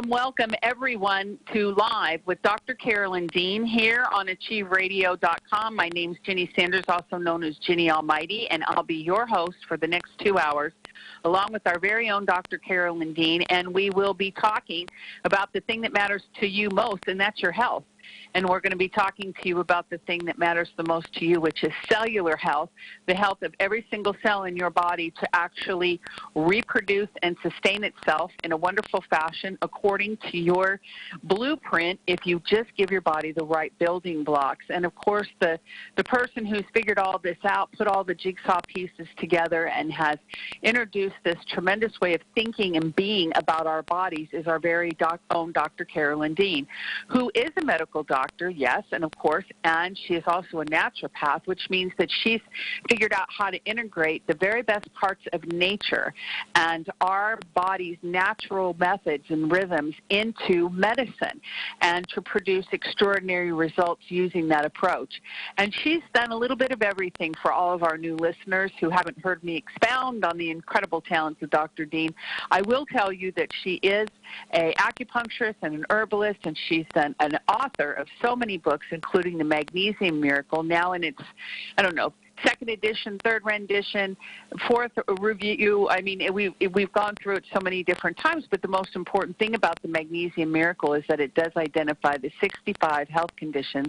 welcome, everyone, to Live with Dr. Carolyn Dean here on AchieveRadio.com. My name's Ginny Sanders, also known as Ginny Almighty, and I'll be your host for the next 2 hours, along with our very own Dr. Carolyn Dean, and we will be talking about the thing that matters to you most, and that's your health. And we're going to be talking to you about the thing that matters the most to you, which is cellular health, the health of every single cell in your body to actually reproduce and sustain itself in a wonderful fashion according to your blueprint if you just give your body the right building blocks. And, of course, the person who's figured all this out, put all the jigsaw pieces together and has introduced this tremendous way of thinking and being about our bodies is our very own Dr. Carolyn Dean, who is a medical doctor, yes, and of course, and she is also a naturopath, which means that she's figured out how to integrate the very best parts of nature and our body's natural methods and rhythms into medicine and to produce extraordinary results using that approach. And she's done a little bit of everything for all of our new listeners who haven't heard me expound on the incredible talents of Dr. Dean. I will tell you that she is an acupuncturist and an herbalist, and she's done an author of so many books, including The Magnesium Miracle, now in its, second edition, third rendition, fourth review. I mean, we've gone through it so many different times, but the most important thing about the Magnesium Miracle is that it does identify the 65 health conditions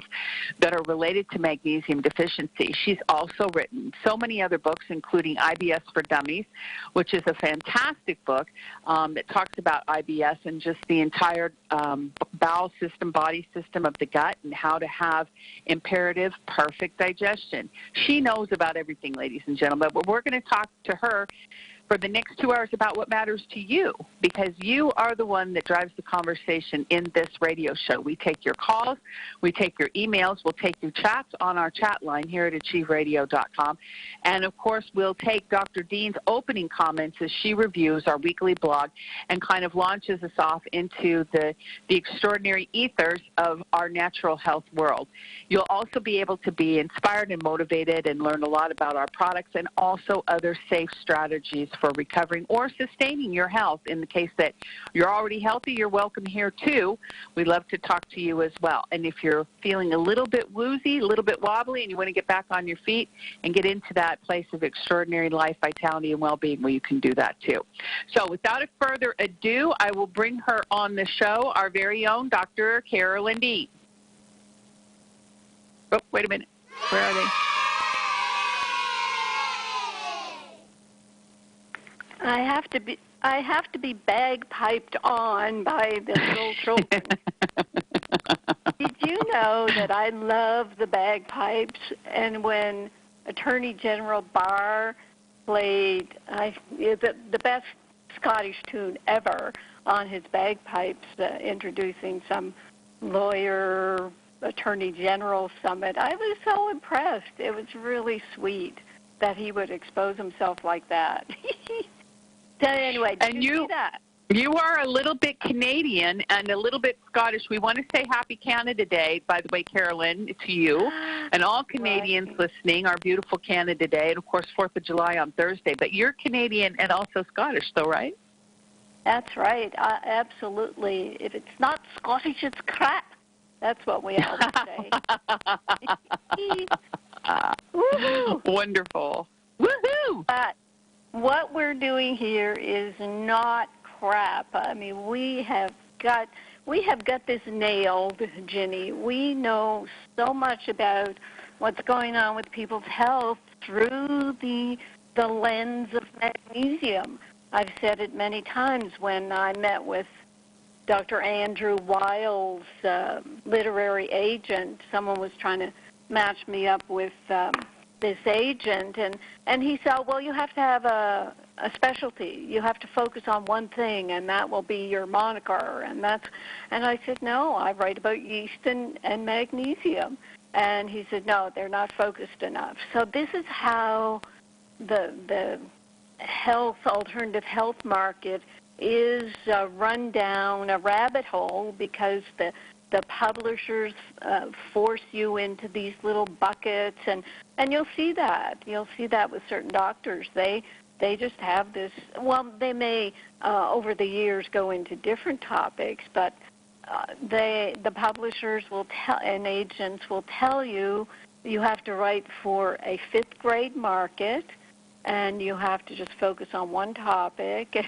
that are related to magnesium deficiency. She's also written so many other books, including IBS for Dummies, which is a fantastic book that talks about IBS and just the entire bowel system, body system of the gut and how to have imperative, perfect digestion. She knows about everything, ladies and gentlemen, but we're going to talk to her for the next 2 hours about what matters to you, because you are the one that drives the conversation in this radio show. We take your calls, we take your emails, we'll take your chats on our chat line here at AchieveRadio.com, and of course we'll take Dr. Dean's opening comments as she reviews our weekly blog and kind of launches us off into the extraordinary ethers of our natural health world. You'll also be able to be inspired and motivated and learn a lot about our products and also other safe strategies for recovering or sustaining your health. In the case that you're already healthy, you're welcome here too. We'd love to talk to you as well. And if you're feeling a little bit woozy, a little bit wobbly, and you want to get back on your feet and get into that place of extraordinary life, vitality, and well-being, well, you can do that too. So without further ado, I will bring her on the show, our very own Dr. Carolyn Dean. Oh, wait a minute. Where are they? I have to be bagpiped on by the little children. Did you know that I love the bagpipes? And when Attorney General Barr played the best Scottish tune ever on his bagpipes, introducing some lawyer Attorney General summit, I was so impressed. It was really sweet that he would expose himself like that. So anyway, did you see that? You are a little bit Canadian and a little bit Scottish. We want to say Happy Canada Day, by the way, Carolyn, to you and all Canadians listening, our beautiful Canada Day, and, of course, 4th of July on Thursday. But you're Canadian and also Scottish, though, right? That's right. Absolutely. If it's not Scottish, it's crap. That's what we always say. Woohoo! Wonderful. Woohoo! But what we're doing here is not crap. I mean, we have got this nailed, Ginny. We know so much about what's going on with people's health through the lens of magnesium. I've said it many times when I met with Dr. Andrew Wiles, literary agent. Someone was trying to match me up with this agent, and he said, well, you have to have a specialty. You have to focus on one thing, and that will be your moniker. And I said, no, I write about yeast and magnesium. And he said, no, they're not focused enough. So this is how the alternative health market is run down a rabbit hole, because the publishers force you into these little buckets, and you'll see that. You'll see that with certain doctors. They they just have this, well, they may over the years go into different topics, but the publishers will tell, and agents will tell you have to write for a 5th grade market, and you have to just focus on one topic. And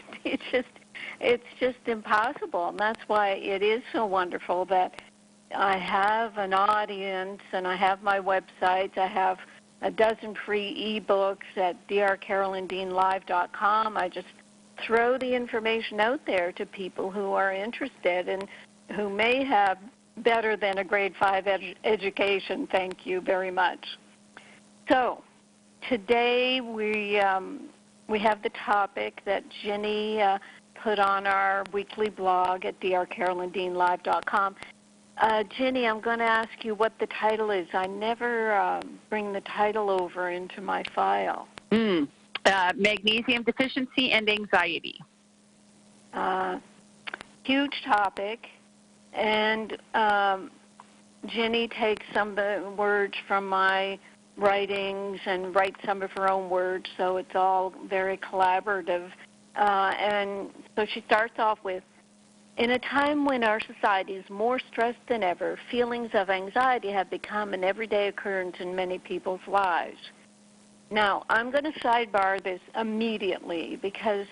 it's just impossible, and that's why it is so wonderful that I have an audience, and I have my websites. I have a dozen free ebooks at drcarolyndeanlive.com. I just throw the information out there to people who are interested and who may have better than a grade 5 education. Thank you very much. So today we have the topic that Ginny put on our weekly blog at drcarolyndeanlive.com. Ginny, I'm going to ask you what the title is. I never bring the title over into my file. Magnesium deficiency and anxiety. Huge topic. And Ginny takes some of the words from my writings and writes some of her own words, so it's all very collaborative. And so she starts off with, in a time when our society is more stressed than ever, feelings of anxiety have become an everyday occurrence in many people's lives. Now, I'm going to sidebar this immediately because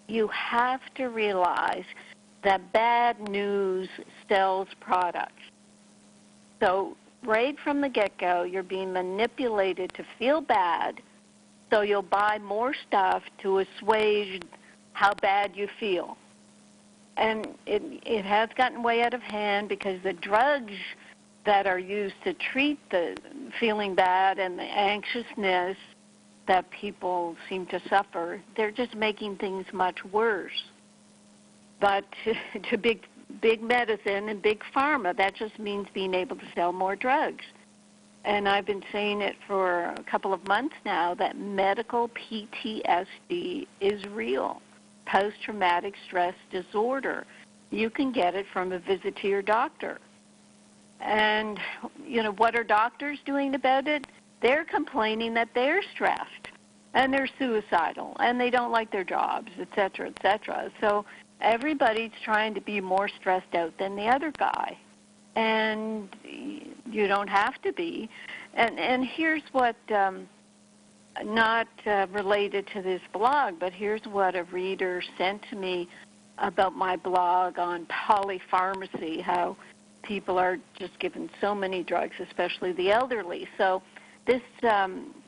you have to realize that bad news sells products. So right from the get-go, you're being manipulated to feel bad, so you'll buy more stuff to assuage how bad you feel. And it has gotten way out of hand because the drugs that are used to treat the feeling bad and the anxiousness that people seem to suffer, they're just making things much worse. But to big medicine and big pharma, that just means being able to sell more drugs. And I've been saying it for a couple of months now that medical PTSD is real. Post-traumatic stress disorder. You can get it from a visit to your doctor. And, what are doctors doing about it? They're complaining that they're stressed and they're suicidal and they don't like their jobs, et cetera, et cetera. So everybody's trying to be more stressed out than the other guy. And you don't have to be. And here's what... not related to this blog, but here's what a reader sent to me about my blog on polypharmacy, how people are just given so many drugs, especially the elderly. So this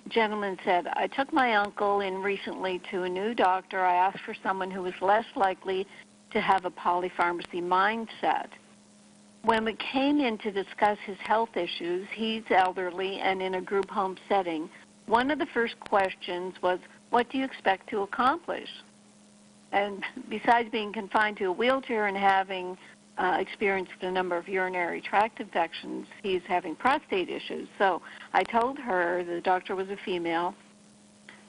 gentleman said, I took my uncle in recently to a new doctor. I asked for someone who was less likely to have a polypharmacy mindset. When we came in to discuss his health issues, he's elderly and in a group home setting. One of the first questions was, what do you expect to accomplish? And besides being confined to a wheelchair and having experienced a number of urinary tract infections, he's having prostate issues. So I told her, the doctor was a female,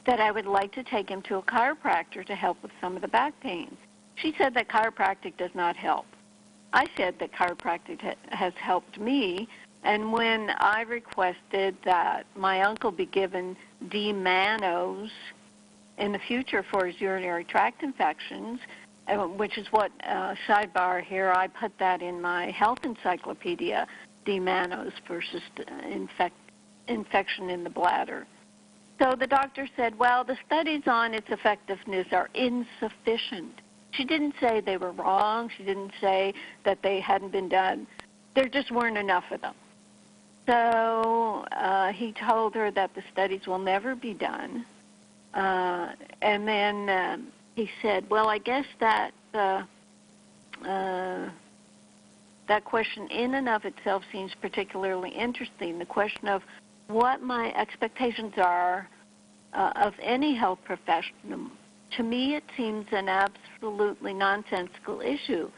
that I would like to take him to a chiropractor to help with some of the back pain. She said that chiropractic does not help. I said that chiropractic has helped me. And when I requested that my uncle be given D-mannose in the future for his urinary tract infections, which is what, sidebar here, I put that in my health encyclopedia, D-mannose for infection in the bladder. So the doctor said, well, the studies on its effectiveness are insufficient. She didn't say they were wrong. She didn't say that they hadn't been done. There just weren't enough of them. So he told her that the studies will never be done. And then he said, well, I guess that that question in and of itself seems particularly interesting, the question of what my expectations are of any health professional. To me, it seems an absolutely nonsensical issue.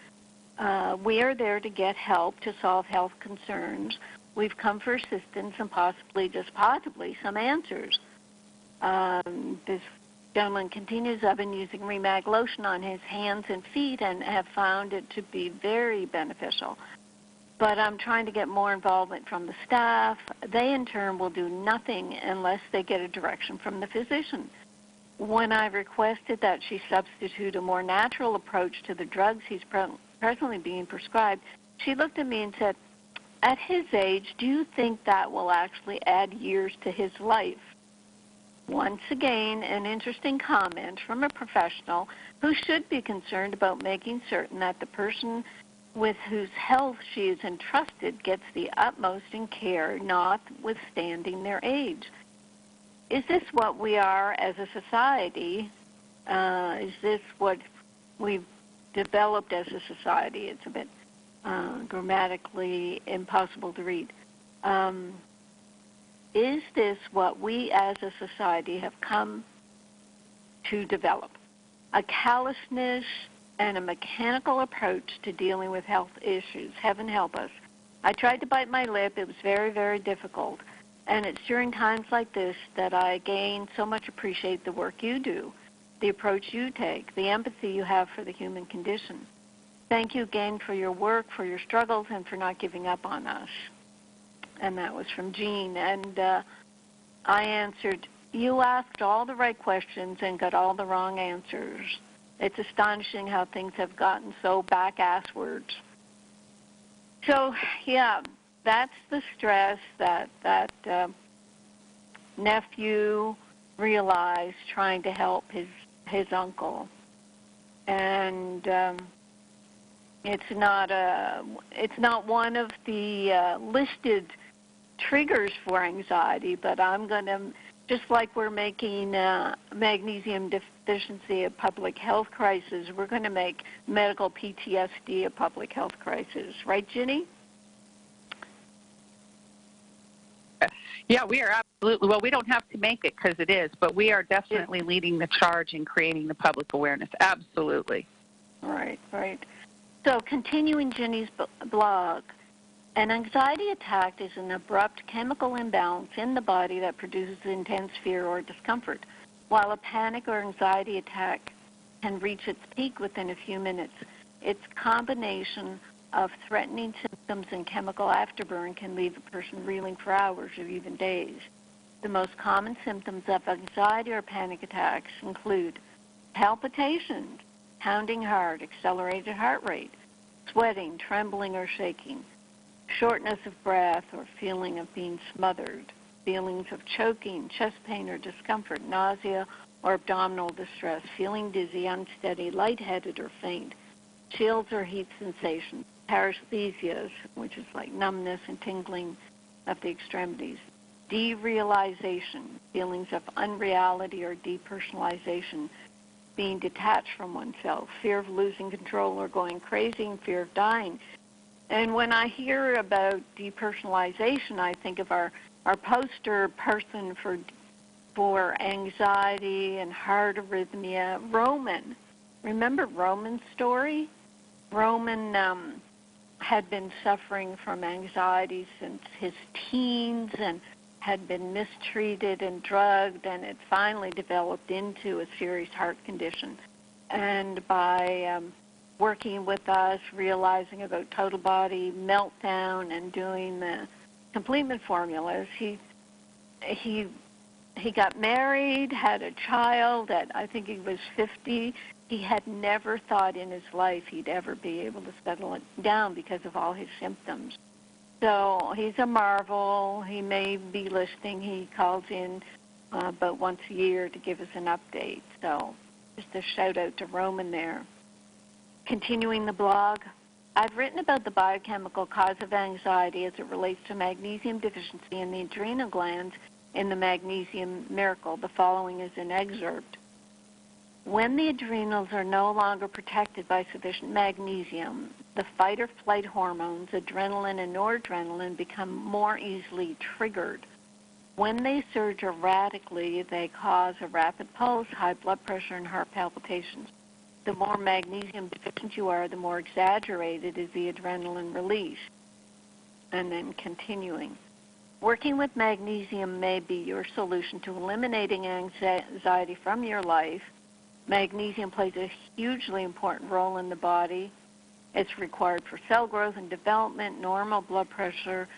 We are there to get help to solve health concerns. We've come for assistance and possibly some answers. This gentleman continues, I've been using Remag lotion on his hands and feet and have found it to be very beneficial. But I'm trying to get more involvement from the staff. They, in turn, will do nothing unless they get a direction from the physician. when I requested that she substitute a more natural approach to the drugs he's presently being prescribed, she looked at me and said, at his age, do you think that will actually add years to his life? Once again, an interesting comment from a professional who should be concerned about making certain that the person with whose health she is entrusted gets the utmost in care, notwithstanding their age. Is this what we are as a society? Is this what we've developed as a society? It's a bit grammatically impossible to read. Is this what we as a society have come to develop? A callousness and a mechanical approach to dealing with health issues. Heaven help us. I tried to bite my lip. It was very, very difficult. And it's during times like this that I again so much appreciate the work you do, the approach you take, the empathy you have for the human condition. Thank you again for your work, for your struggles, and for not giving up on us. And that was from Jean. And I answered, you asked all the right questions and got all the wrong answers. It's astonishing how things have gotten so back-asswards. So, yeah, that's the stress that nephew realized trying to help his uncle. And it's not one of the listed triggers for anxiety, but I'm going to, just like we're making magnesium deficiency a public health crisis, we're going to make medical PTSD a public health crisis. Right, Ginny? Yeah, we are absolutely. Well, we don't have to make it because it is, but we are definitely leading the charge in creating the public awareness. Absolutely. Right, right. So continuing Ginny's blog, an anxiety attack is an abrupt chemical imbalance in the body that produces intense fear or discomfort, while a panic or anxiety attack can reach its peak within a few minutes. Its combination of threatening symptoms and chemical afterburn can leave a person reeling for hours or even days. The most common symptoms of anxiety or panic attacks include palpitations, pounding heart, accelerated heart rate, sweating, trembling or shaking, shortness of breath or feeling of being smothered, feelings of choking, chest pain or discomfort, nausea or abdominal distress, feeling dizzy, unsteady, lightheaded or faint, chills or heat sensations, paresthesias, which is like numbness and tingling of the extremities, derealization, feelings of unreality or depersonalization, being detached from oneself, fear of losing control or going crazy, and fear of dying. And when I hear about depersonalization, I think of our poster person for anxiety and heart arrhythmia, Roman. Remember Roman's story? Roman had been suffering from anxiety since his teens and had been mistreated and drugged, and it finally developed into a serious heart condition. And by working with us, realizing about total body meltdown and doing the complement formulas, he got married, had a child at, I think he was 50. He had never thought in his life he'd ever be able to settle it down because of all his symptoms. So he's a marvel. He may be listening. He calls in about once a year to give us an update. So just a shout-out to Roman there. Continuing the blog, I've written about the biochemical cause of anxiety as it relates to magnesium deficiency in the adrenal glands in the Magnesium Miracle. The following is an excerpt. When the adrenals are no longer protected by sufficient magnesium, the fight-or-flight hormones, adrenaline and noradrenaline, become more easily triggered. When they surge erratically, they cause a rapid pulse, high blood pressure, and heart palpitations. The more magnesium deficient you are, the more exaggerated is the adrenaline release. And then continuing. Working with magnesium may be your solution to eliminating anxiety from your life. Magnesium plays a hugely important role in the body. It's required for cell growth and development, normal blood pressure,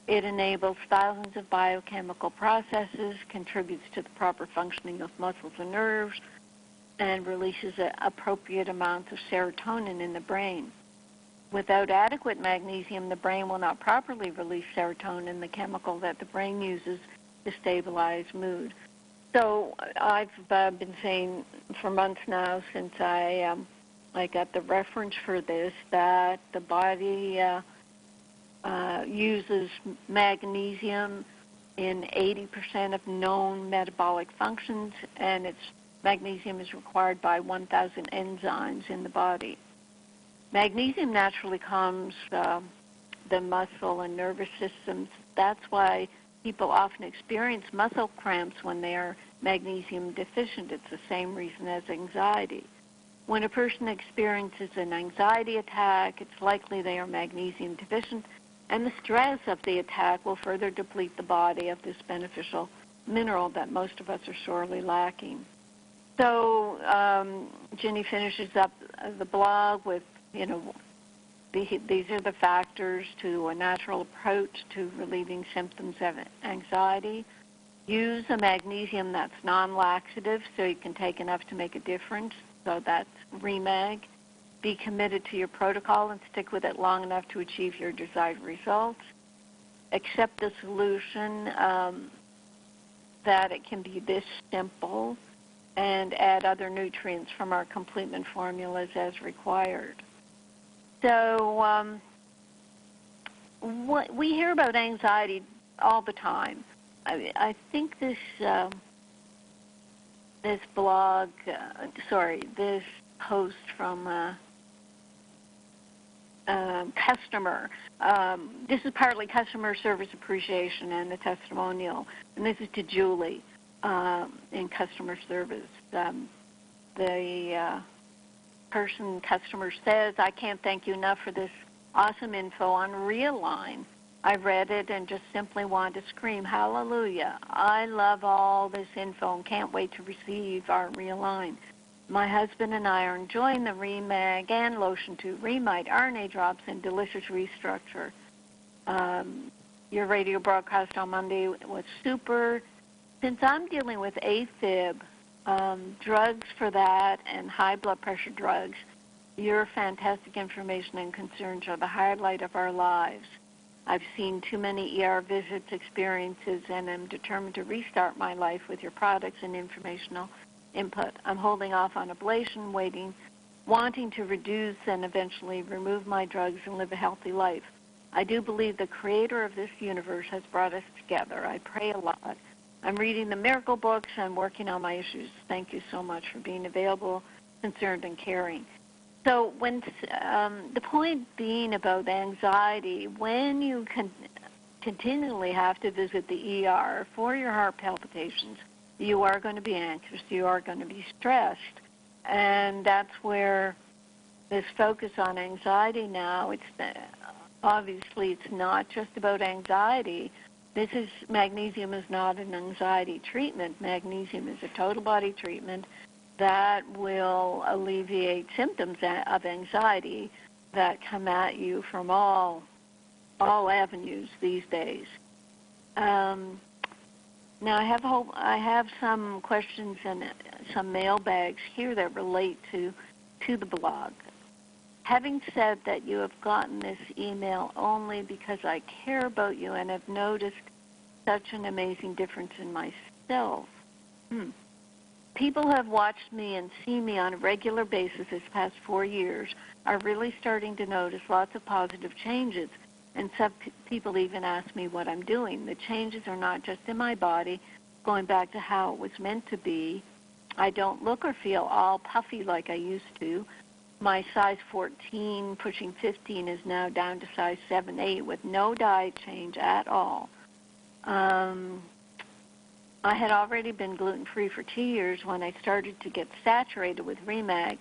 It enables thousands of biochemical processes, contributes to the proper functioning of muscles and nerves, and releases appropriate amounts of serotonin in the brain. Without adequate magnesium, the brain will not properly release serotonin, the chemical that the brain uses to stabilize mood. So I've been saying for months now, since I got the reference for this, that the body uses magnesium in 80% of known metabolic functions, and magnesium is required by 1,000 enzymes in the body. Magnesium naturally calms the muscle and nervous systems. That's why people often experience muscle cramps when they are magnesium deficient. It's the same reason as anxiety. When a person experiences an anxiety attack, it's likely they are magnesium deficient, and the stress of the attack will further deplete the body of this beneficial mineral that most of us are sorely lacking. So Ginny finishes up the blog with, these are the factors to a natural approach to relieving symptoms of anxiety. Use a magnesium that's non-laxative so you can take enough to make a difference. So that's REMAG. Be committed to your protocol and stick with it long enough to achieve your desired results. Accept the solution that it can be this simple, and add other nutrients from our complement formulas as required. So we hear about anxiety all the time. I think this post from customer. This is partly customer service appreciation and a testimonial, and this is to Julie in customer service. The customer says, I can't thank you enough for this awesome info on Realign. I read it and just simply wanted to scream, hallelujah. I love all this info and can't wait to receive our Realign. My husband and I are enjoying the REMAG and Lotion 2, Remite, RNA drops, and delicious restructure. Your radio broadcast on Monday was super. Since I'm dealing with AFib, drugs for that, and high blood pressure drugs, your fantastic information and concerns are the highlight of our lives. I've seen too many ER visits, experiences, and am determined to restart my life with your products and informational input. I'm holding off on ablation, wanting to reduce and eventually remove my drugs and live a healthy life. I do believe the creator of this universe has brought us together. I pray a lot. I'm reading the miracle books and working on my issues. Thank you so much for being available, concerned, and caring. So when the point being about anxiety, when you continually have to visit the ER for your heart palpitations, you are going to be anxious, you are going to be stressed, and that's where this focus on anxiety now, obviously it's not just about anxiety. Magnesium is not an anxiety treatment. Magnesium is a total body treatment that will alleviate symptoms of anxiety that come at you from all avenues these days. Now I have some questions and some mailbags here that relate to the blog. Having said that, you have gotten this email only because I care about you and have noticed such an amazing difference in myself. People who have watched me and seen me on a regular basis this past 4 years are really starting to notice lots of positive changes, and some people even ask me what I'm doing. The changes are not just in my body, going back to how it was meant to be. I don't look or feel all puffy like I used to. My size 14, pushing 15, is now down to size 7, 8 with no diet change at all. I had already been gluten-free for 2 years when I started to get saturated with REMAG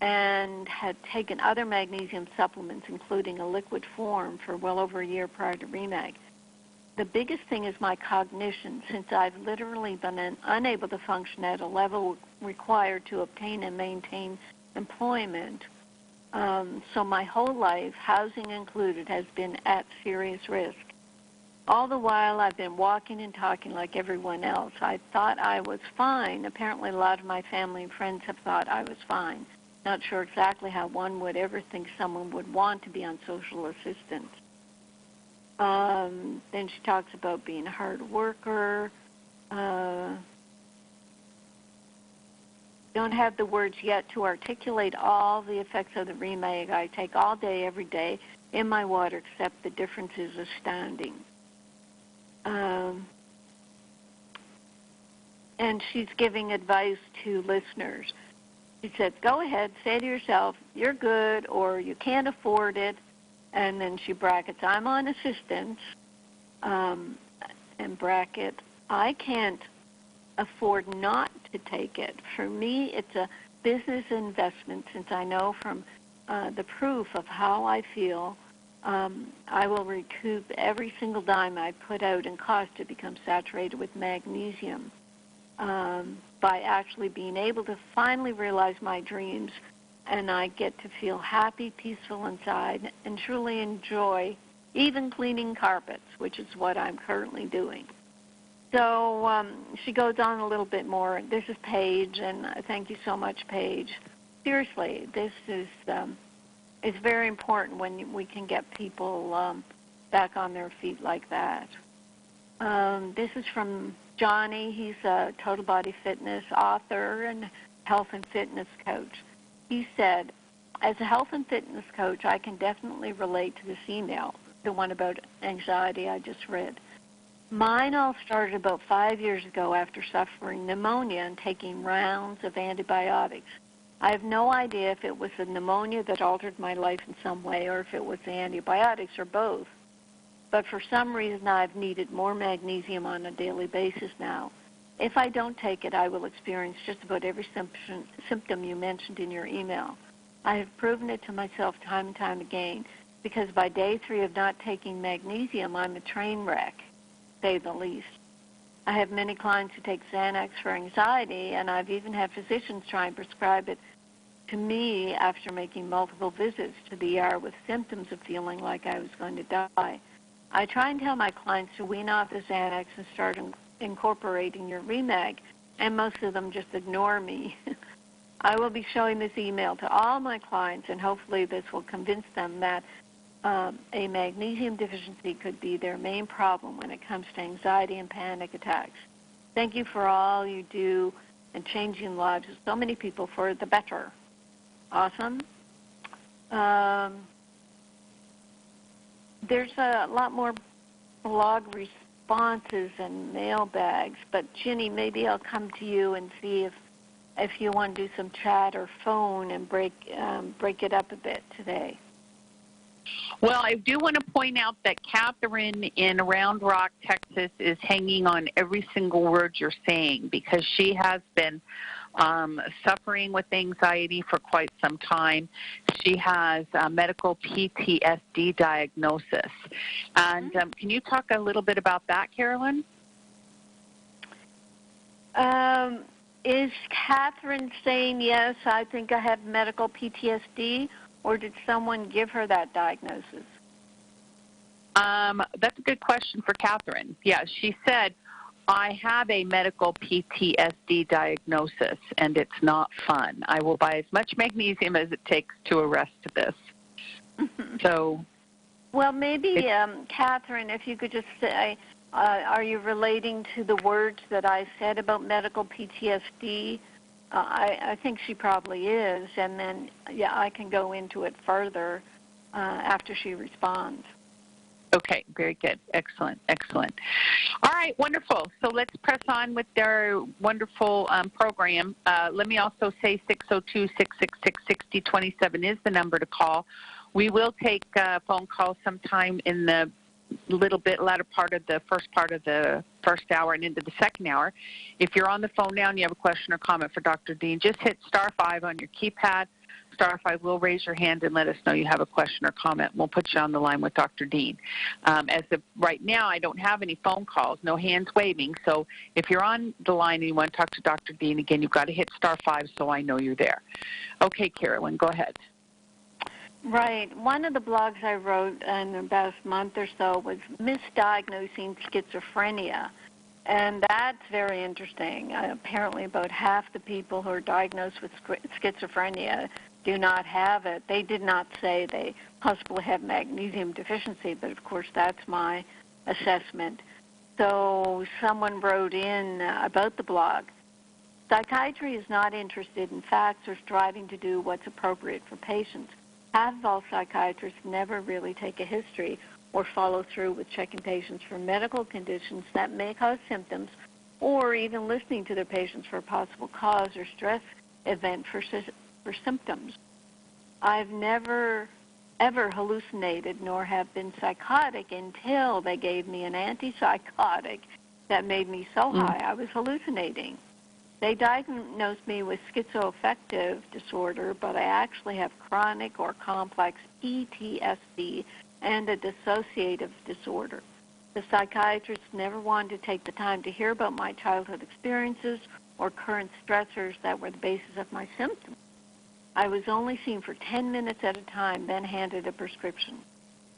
and had taken other magnesium supplements, including a liquid form, for well over a year prior to REMAG. The biggest thing is my cognition, since I've literally been unable to function at a level required to obtain and maintain employment. So my whole life, housing included, has been at serious risk. All the while, I've been walking and talking like everyone else. I thought I was fine. Apparently, a lot of my family and friends have thought I was fine. Not sure exactly how one would ever think someone would want to be on social assistance. Then she talks about being a hard worker. Don't have the words yet to articulate all the effects of the remag I take all day, every day in my water, except the difference is astounding. And she's giving advice to listeners. She said, go ahead, say to yourself, you're good or you can't afford it. And then she brackets, I'm on assistance, and bracket, I can't afford not to take it. For me, it's a business investment since I know from the proof of how I feel, I will recoup every single dime I put out in cost to become saturated with magnesium by actually being able to finally realize my dreams, and I get to feel happy, peaceful inside, and truly enjoy even cleaning carpets, which is what I'm currently doing. So she goes on a little bit more. This is Paige, and thank you so much, Paige. Seriously, this is it's very important when we can get people back on their feet like that. This is from Johnny. He's a total body fitness author and health and fitness coach. He said, as a health and fitness coach, I can definitely relate to this email, the one about anxiety I just read. Mine all started about 5 years ago after suffering pneumonia and taking rounds of antibiotics. I have no idea if it was the pneumonia that altered my life in some way or if it was the antibiotics or both. But for some reason, I've needed more magnesium on a daily basis now. If I don't take it, I will experience just about every symptom you mentioned in your email. I have proven it to myself time and time again because by day 3 of not taking magnesium, I'm a train wreck, to say the least. I have many clients who take Xanax for anxiety, and I've even had physicians try and prescribe it to me after making multiple visits to the ER with symptoms of feeling like I was going to die. I try and tell my clients to wean off the Xanax and start incorporating your remag, and most of them just ignore me. I will be showing this email to all my clients, and hopefully this will convince them that a magnesium deficiency could be their main problem when it comes to anxiety and panic attacks. Thank you for all you do and changing the lives of so many people for the better. Awesome. There's a lot more blog responses and mailbags, but Ginny, maybe I'll come to you and see if you want to do some chat or phone and break it up a bit today. Well, I do want to point out that Catherine in Round Rock, Texas, is hanging on every single word you're saying because she has been suffering with anxiety for quite some time. She has a medical PTSD diagnosis. And can you talk a little bit about that, Carolyn? Is Catherine saying, yes, I think I have medical PTSD, or did someone give her that diagnosis? That's a good question for Catherine. Yeah, she said, I have a medical PTSD diagnosis, and it's not fun. I will buy as much magnesium as it takes to arrest this. So, well, maybe, Catherine, if you could just say, are you relating to the words that I said about medical PTSD? I think she probably is, and then, yeah, I can go into it further after she responds. Okay, very good. Excellent, excellent. All right, wonderful. So let's press on with their wonderful program. Let me also say 602-666-6027 is the number to call. We will take phone calls sometime in the latter part of the first hour and into the second hour. If you're on the phone now and you have a question or comment for Dr. Dean, just hit *5 on your keypad. *5 will raise your hand and let us know you have a question or comment. We'll put you on the line with Dr. Dean. As of right now, I don't have any phone calls, no hands waving. So if you're on the line and you want to talk to Dr. Dean, again, you've got to hit *5 so I know you're there. Okay, Carolyn, go ahead. Right. One of the blogs I wrote in about a month or so was misdiagnosing schizophrenia. And that's very interesting. Apparently about half the people who are diagnosed with schizophrenia do not have it. They did not say they possibly have magnesium deficiency, but of course that's my assessment. So someone wrote in about the blog, psychiatry is not interested in facts or striving to do what's appropriate for patients. Half of all psychiatrists never really take a history or follow through with checking patients for medical conditions that may cause symptoms, or even listening to their patients for a possible cause or stress event for symptoms. I've never ever hallucinated nor have been psychotic until they gave me an antipsychotic that made me so high I was hallucinating. They diagnosed me with schizoaffective disorder, but I actually have chronic or complex PTSD and a dissociative disorder. The psychiatrist never wanted to take the time to hear about my childhood experiences or current stressors that were the basis of my symptoms. I was only seen for 10 minutes at a time, then handed a prescription.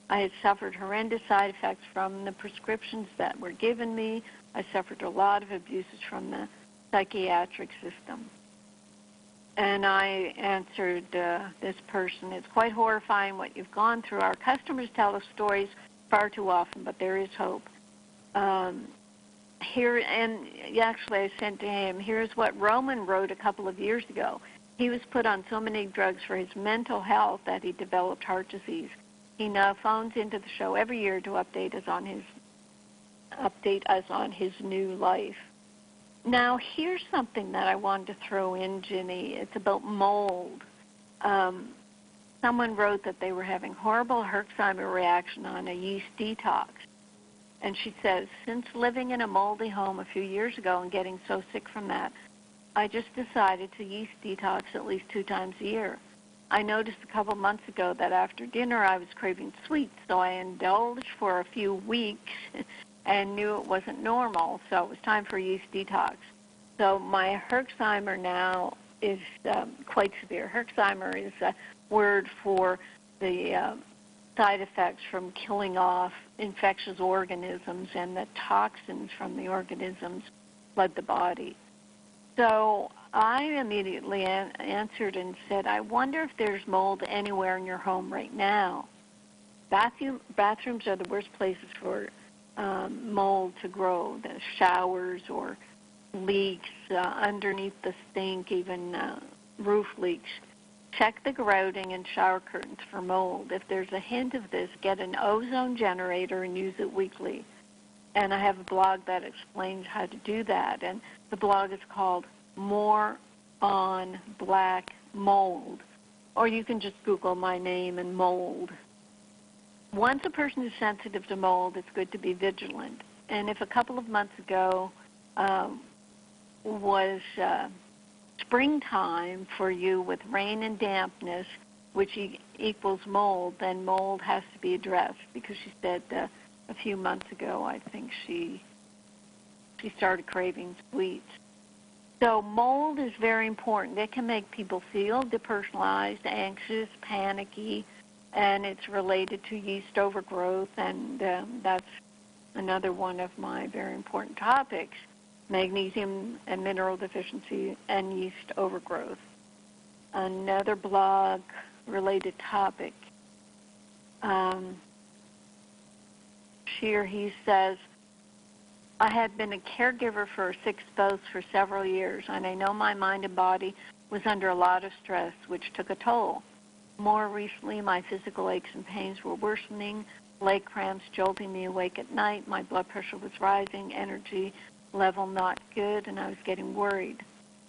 I had suffered horrendous side effects from the prescriptions that were given me. I suffered a lot of abuses from the psychiatric system. And I answered this person, it's quite horrifying what you've gone through. Our customers tell us stories far too often, but there is hope. Here, and actually I sent to him, here's what Roman wrote a couple of years ago. He was put on so many drugs for his mental health that he developed heart disease. He now phones into the show every year to update us on his new life. Now, here's something that I wanted to throw in, Ginny. It's about mold. Someone wrote that they were having horrible Herxheimer reaction on a yeast detox. And she says, since living in a moldy home a few years ago and getting so sick from that, I just decided to yeast detox at least 2 times a year. I noticed a couple months ago that after dinner I was craving sweets, so I indulged for a few weeks and knew it wasn't normal, so it was time for a yeast detox. So my Herxheimer now is quite severe. Herxheimer is a word for the side effects from killing off infectious organisms, and the toxins from the organisms flood the body. So I immediately answered and said, I wonder if there's mold anywhere in your home right now. Bathrooms are the worst places for mold to grow, the showers or leaks underneath the sink, even roof leaks. Check the grouting and shower curtains for mold. If there's a hint of this, get an ozone generator and use it weekly. And I have a blog that explains how to do that. And the blog is called More on Black Mold. Or you can just Google my name and mold. Once a person is sensitive to mold, it's good to be vigilant. And if a couple of months ago was springtime for you with rain and dampness, which equals mold, then mold has to be addressed, because she said a few months ago, I think she started craving sweets. So mold is very important. It can make people feel depersonalized, anxious, panicky, and it's related to yeast overgrowth, and that's another one of my very important topics, magnesium and mineral deficiency and yeast overgrowth. Another blog-related topic. Here he says, I had been a caregiver for a sick spouse for several years, and I know my mind and body was under a lot of stress, which took a toll. More recently, my physical aches and pains were worsening, leg cramps jolting me awake at night, my blood pressure was rising, energy level not good, and I was getting worried.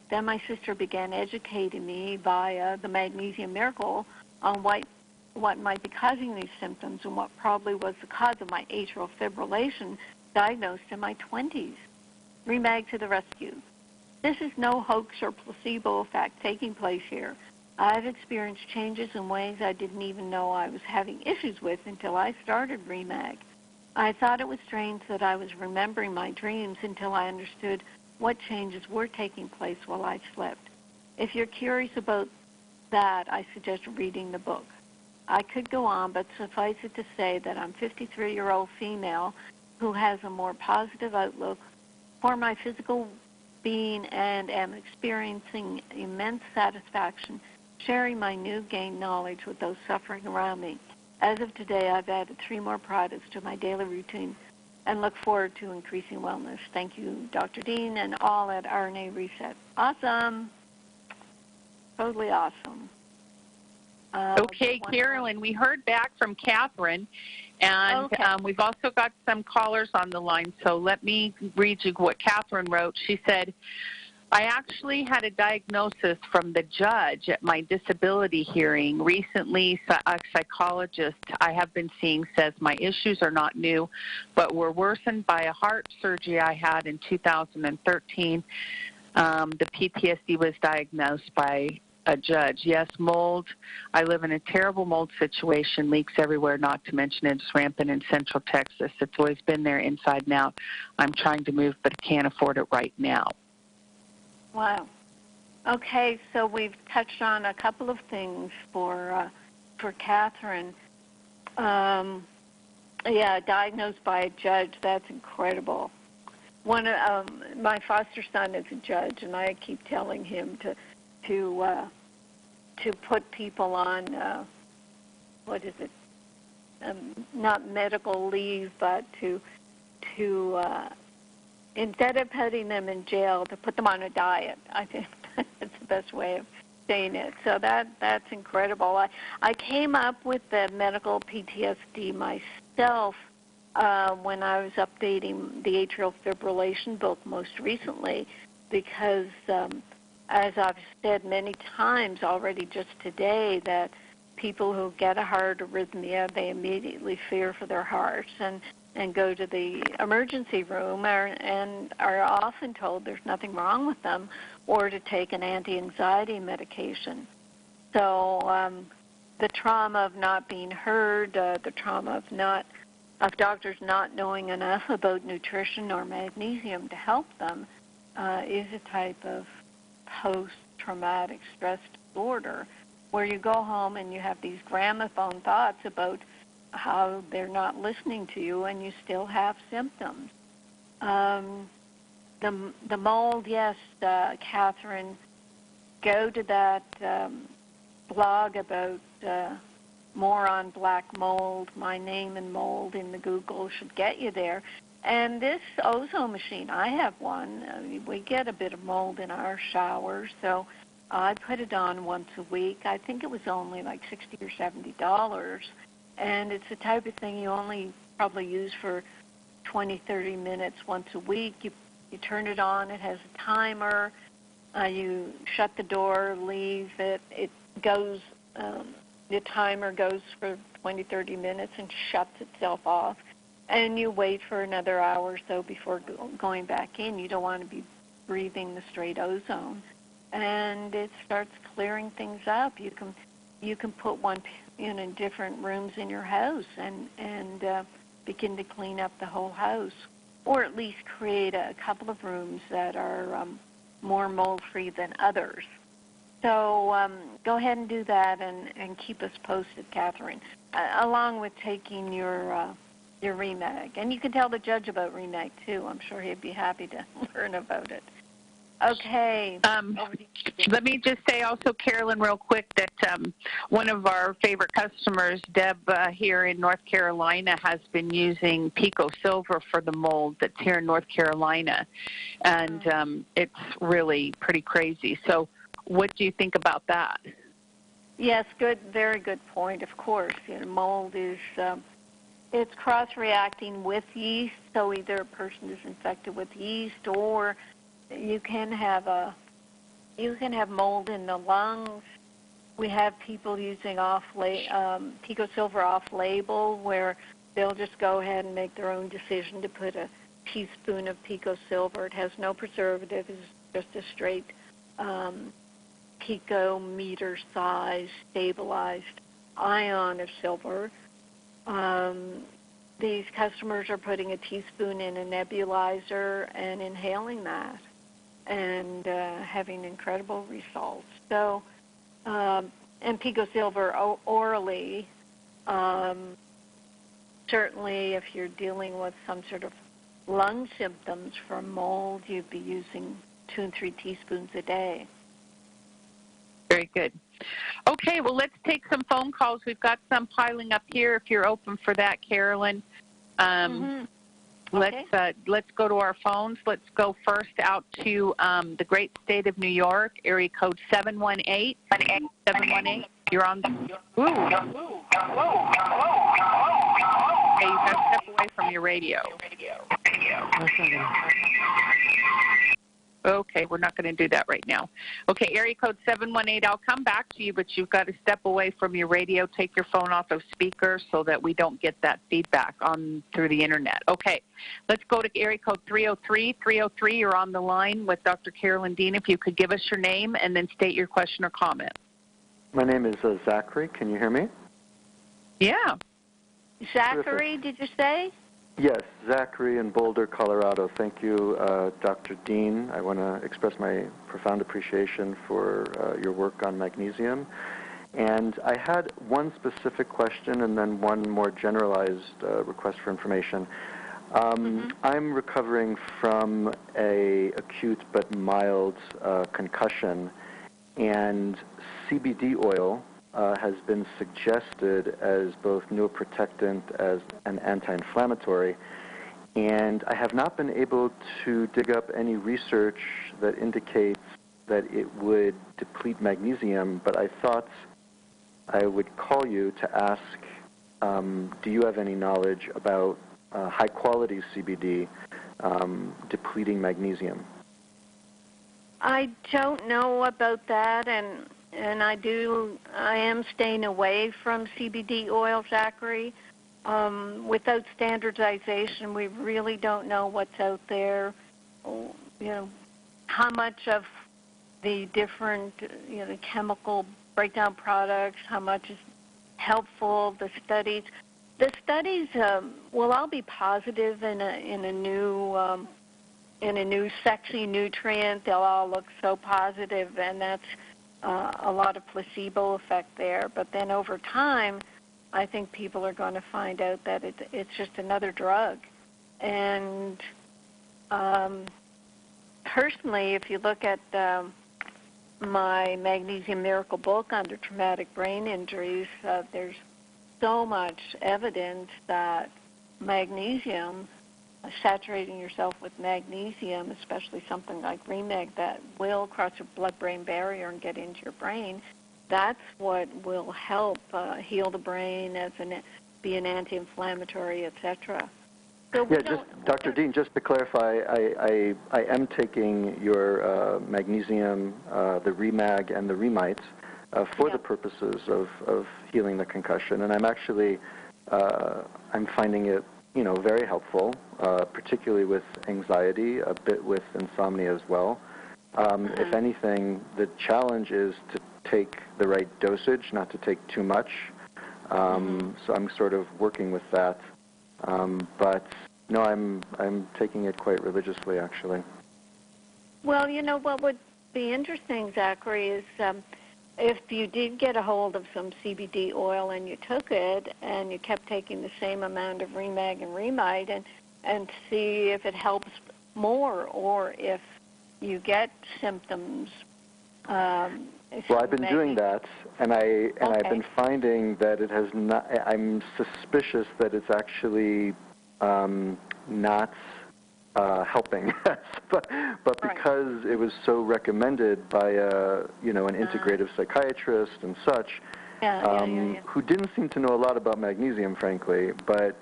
Then my sister began educating me via the Magnesium Miracle on what might be causing these symptoms and what probably was the cause of my atrial fibrillation diagnosed in my 20s. Remag to the rescue. This is no hoax or placebo effect taking place here. I've experienced changes in ways I didn't even know I was having issues with until I started Remag. I thought it was strange that I was remembering my dreams until I understood what changes were taking place while I slept. If you're curious about that, I suggest reading the book. I could go on, but suffice it to say that I'm a 53-year-old female who has a more positive outlook for my physical being and am experiencing immense satisfaction sharing my new gained knowledge with those suffering around me. As of today, I've added 3 more products to my daily routine and look forward to increasing wellness. Thank you, Dr. Dean, and all at RNA Reset. Awesome. Totally awesome. Okay, Carolyn, we heard back from Catherine, and we've also got some callers on the line, so let me read you what Catherine wrote. She said, I actually had a diagnosis from the judge at my disability hearing. Recently, a psychologist I have been seeing says my issues are not new, but were worsened by a heart surgery I had in 2013. The PTSD was diagnosed by a judge. Yes, mold. I live in a terrible mold situation, leaks everywhere, not to mention it's rampant in Central Texas. It's always been there inside and out. I'm trying to move, but can't afford it right now. Wow. Okay, so we've touched on a couple of things for Catherine. Diagnosed by a judge, that's incredible. My foster son is a judge, and I keep telling him to put people on, not medical leave, but to instead of putting them in jail, to put them on a diet. I think that's the best way of saying it. So that's incredible. I came up with the medical PTSD myself when I was updating the atrial fibrillation book most recently, because as I've said many times already just today, that people who get a heart arrhythmia, they immediately fear for their hearts and go to the emergency room and are often told there's nothing wrong with them, or to take an anti-anxiety medication. So the trauma of not being heard, the trauma of doctors not knowing enough about nutrition or magnesium to help them is a type of post-traumatic stress disorder, where you go home and you have these gramophone thoughts about how they're not listening to you, and you still have symptoms. The mold, yes, Catherine, go to that blog about more on black mold. My name and mold in the Google should get you there. And this ozone machine, I have one. We get a bit of mold in our showers, so I put it on once a week. I think it was only like $60 or $70. And it's the type of thing you only probably use for 20, 30 minutes once a week. You turn it on. It has a timer. You shut the door, leave it. It goes, the timer goes for 20, 30 minutes and shuts itself off. And you wait for another hour or so before going back in. You don't want to be breathing the straight ozone. And it starts clearing things up. You can put one in different rooms in your house and begin to clean up the whole house, or at least create a couple of rooms that are more mold-free than others. So go ahead and do that and keep us posted, Catherine, along with taking your REMAG. And you can tell the judge about REMAG, too. I'm sure he'd be happy to learn about it. Okay. Let me just say also, Carolyn, real quick, that one of our favorite customers, Deb, here in North Carolina, has been using Pico Silver for the mold that's here in North Carolina. And it's really pretty crazy. So what do you think about that? Yes, good, very good point. Of course, mold is it's cross-reacting with yeast, so either a person is infected with yeast, or you can have mold in the lungs. We have people using Pico Silver off-label, where they'll just go ahead and make their own decision to put a teaspoon of Pico Silver. It has no preservative. It's just a straight picometer size stabilized ion of silver. These customers are putting a teaspoon in a nebulizer and inhaling that, and having incredible results. So, and Pico Silver orally Certainly, if you're dealing with some sort of lung symptoms from mold, you'd be using 2 and 3 teaspoons a day. Very good. Okay, well, let's take some phone calls. We've got some piling up here if you're open for that, Carolyn. Okay. Let's go to our phones. Let's go first out to the great state of New York, area code 718. 718. You're on. Ooh. Okay, you got to step away from your radio. Okay, we're not going to do that right now. Okay, area code 718, I'll come back to you, but you've got to step away from your radio, take your phone off of speaker so that we don't get that feedback through the internet. Okay, let's go to area code 303. 303, you're on the line with Dr. Carolyn Dean. If you could give us your name and then state your question or comment. My name is Zachary. Can you hear me? Yeah. Zachary, did you say? Yes, Zachary in Boulder, Colorado. Thank you, Dr. Dean. I want to express my profound appreciation for your work on magnesium. And I had one specific question and then one more generalized request for information. I'm recovering from a acute but mild concussion, and CBD oil has been suggested as both neuroprotectant as an anti-inflammatory, and I have not been able to dig up any research that indicates that it would deplete magnesium, but I thought I would call you to ask, do you have any knowledge about high-quality CBD depleting magnesium? I don't know about that, and I am staying away from CBD oil, Zachary. Without standardization, we really don't know what's out there. You know, how much of the different chemical breakdown products, how much is helpful. The studies will all be positive in a new sexy nutrient. They'll all look so positive, and that's a lot of placebo effect there. But then over time, I think people are going to find out that it's just another drug. And personally, if you look at my Magnesium Miracle book under traumatic brain injuries, there's so much evidence that magnesium, saturating yourself with magnesium, especially something like Remag that will cross your blood-brain barrier and get into your brain, that's what will help heal the brain, be an anti-inflammatory, etc. So Dr. Dean, just to clarify, I am taking your magnesium, the Remag and the Remites for the purposes of healing the concussion, and I'm actually I'm finding it very helpful, particularly with anxiety, a bit with insomnia as well. If anything, the challenge is to take the right dosage, not to take too much. So I'm sort of working with that. But no, I'm taking it quite religiously, actually. Well, what would be interesting, Zachary, is if you did get a hold of some CBD oil and you took it and you kept taking the same amount of Remag and Remite and see if it helps more or if you get symptoms. Well, I've been doing that, and I've been finding that it has not. I'm suspicious that it's actually not helping, but because it was so recommended by an integrative psychiatrist and such, who didn't seem to know a lot about magnesium, frankly, but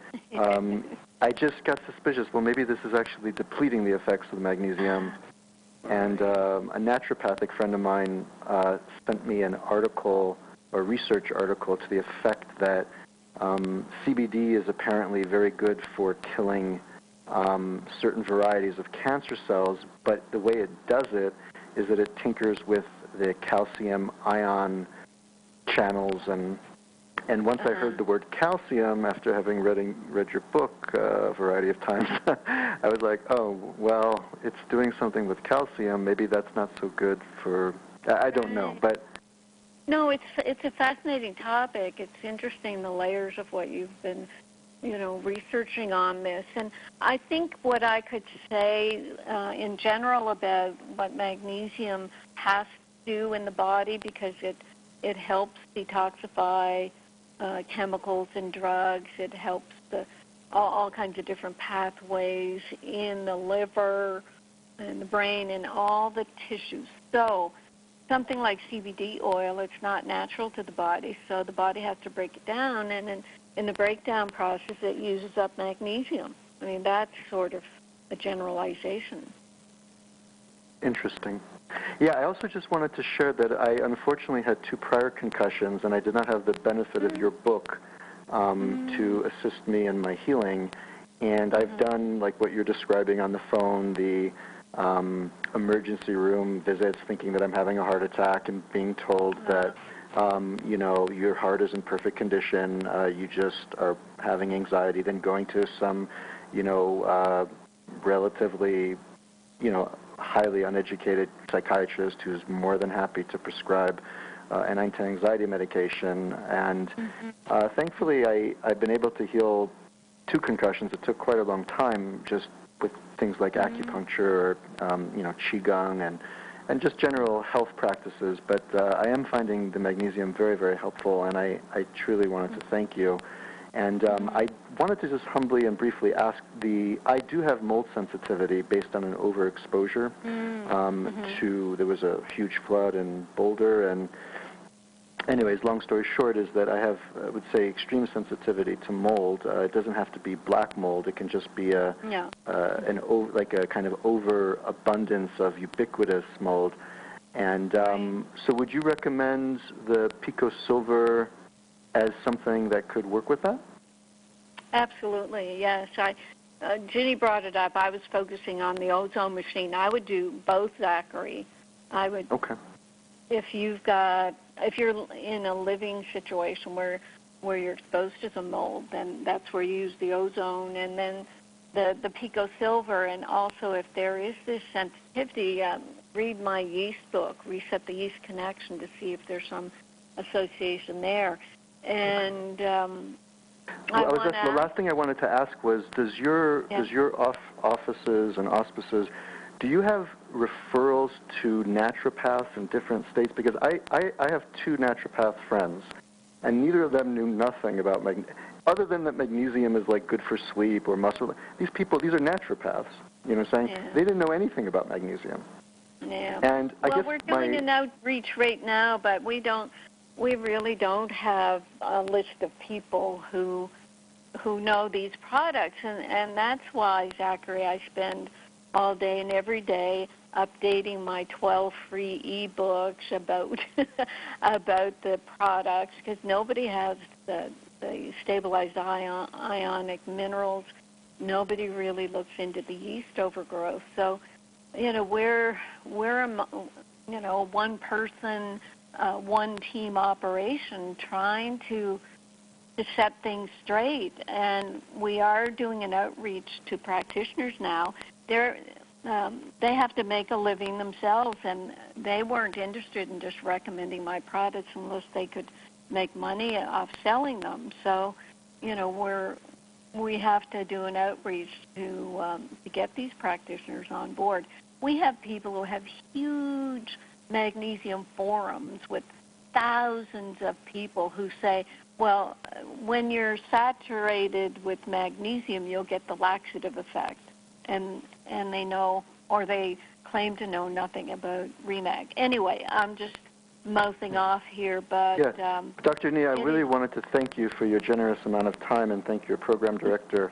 I just got suspicious. Well, maybe this is actually depleting the effects of the magnesium. And a naturopathic friend of mine sent me an article, a research article, to the effect that CBD is apparently very good for killing certain varieties of cancer cells, but the way it does it is that it tinkers with the calcium ion channels, and once I heard the word calcium, after having read your book a variety of times, I was like, oh, well, it's doing something with calcium. Maybe that's not so good for, I don't know. But No, it's a fascinating topic. It's interesting, the layers of what you've been, researching on this. And I think what I could say in general about what magnesium has to do in the body, because it helps detoxify chemicals and drugs. It helps all kinds of different pathways in the liver and the brain and all the tissues. So something like CBD oil, it's not natural to the body, so the body has to break it down, and in the breakdown process, it uses up magnesium. I mean, that's sort of a generalization. Interesting. Yeah, I also just wanted to share that I unfortunately had 2 prior concussions, and I did not have the benefit of your book to assist me in my healing. And I've done, like what you're describing on the phone, the emergency room visits, thinking that I'm having a heart attack and being told that, your heart is in perfect condition, you just are having anxiety, then going to some, relatively, highly uneducated psychiatrist who's more than happy to prescribe an anti-anxiety medication. And thankfully, I've been able to heal 2 concussions. It took quite a long time, just with things like acupuncture, qigong, and just general health practices. But I am finding the magnesium very, very helpful, and I truly wanted to thank you. And I wanted to just humbly and briefly ask, I do have mold sensitivity based on an overexposure there was a huge flood in Boulder, and anyways, long story short is that I have, I would say, extreme sensitivity to mold. It doesn't have to be black mold. It can just be a kind of overabundance of ubiquitous mold. And so would you recommend the Pico Silver as something that could work with that? Absolutely, yes. Ginny brought it up. I was focusing on the ozone machine. I would do both, Zachary. I would. Okay. If you're in a living situation where you're exposed to some mold, then that's where you use the ozone, and then the Pico Silver. And also, if there is this sensitivity, read my yeast book, Reset the Yeast Connection, to see if there's some association there. And the last thing I wanted to ask was, does your offices and auspices, do you have referrals to naturopaths in different states? Because I have 2 naturopath friends, and neither of them knew nothing about magnesium, other than that magnesium is like good for sleep or muscle. These are naturopaths, you know what I'm saying? Yeah. They didn't know anything about magnesium. Yeah. And I guess we're doing an outreach right now, but we really don't have a list of people who know these products, and that's why, Zachary, I spend all day and every day updating my 12 free e-books about the products, because nobody has the stabilized ionic minerals. Nobody really looks into the yeast overgrowth. So, we're a one-person, one-team operation trying to set things straight, and we are doing an outreach to practitioners now. They have to make a living themselves, and they weren't interested in just recommending my products unless they could make money off selling them. So, we have to do an outreach to get these practitioners on board. We have people who have huge magnesium forums with thousands of people who say, well, when you're saturated with magnesium, you'll get the laxative effect. And they know, or they claim to know nothing about REMAG. Anyway, I'm just mouthing off here, but... Yeah. Dr. Nee, I really wanted to thank you for your generous amount of time and thank your program director.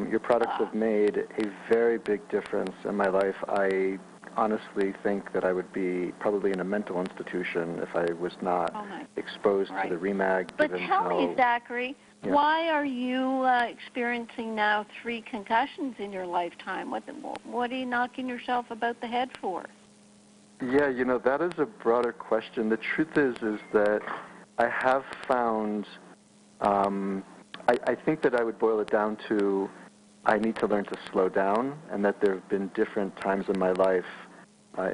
Your products have made a very big difference in my life. I honestly think that I would be probably in a mental institution if I was not exposed to the REMAG. But tell me, Zachary, why are you experiencing now 3 concussions in your lifetime? What are you knocking yourself about the head for? Yeah, that is a broader question. The truth is that I have found, I think that I would boil it down to, I need to learn to slow down, and that there have been different times in my life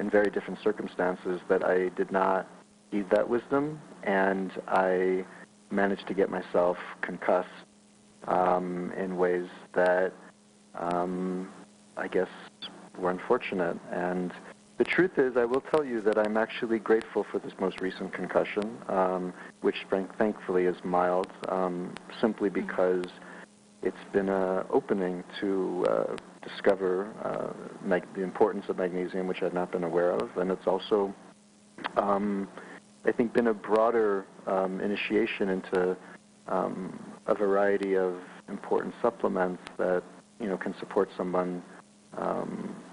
in very different circumstances that I did not heed that wisdom, and I managed to get myself concussed in ways that I guess were unfortunate. And the truth is, I will tell you that I'm actually grateful for this most recent concussion, which thankfully is mild, simply because it's been an opening to discover the importance of magnesium, which I'd not been aware of, and it's also, I think, been a broader initiation into a variety of important supplements that can support someone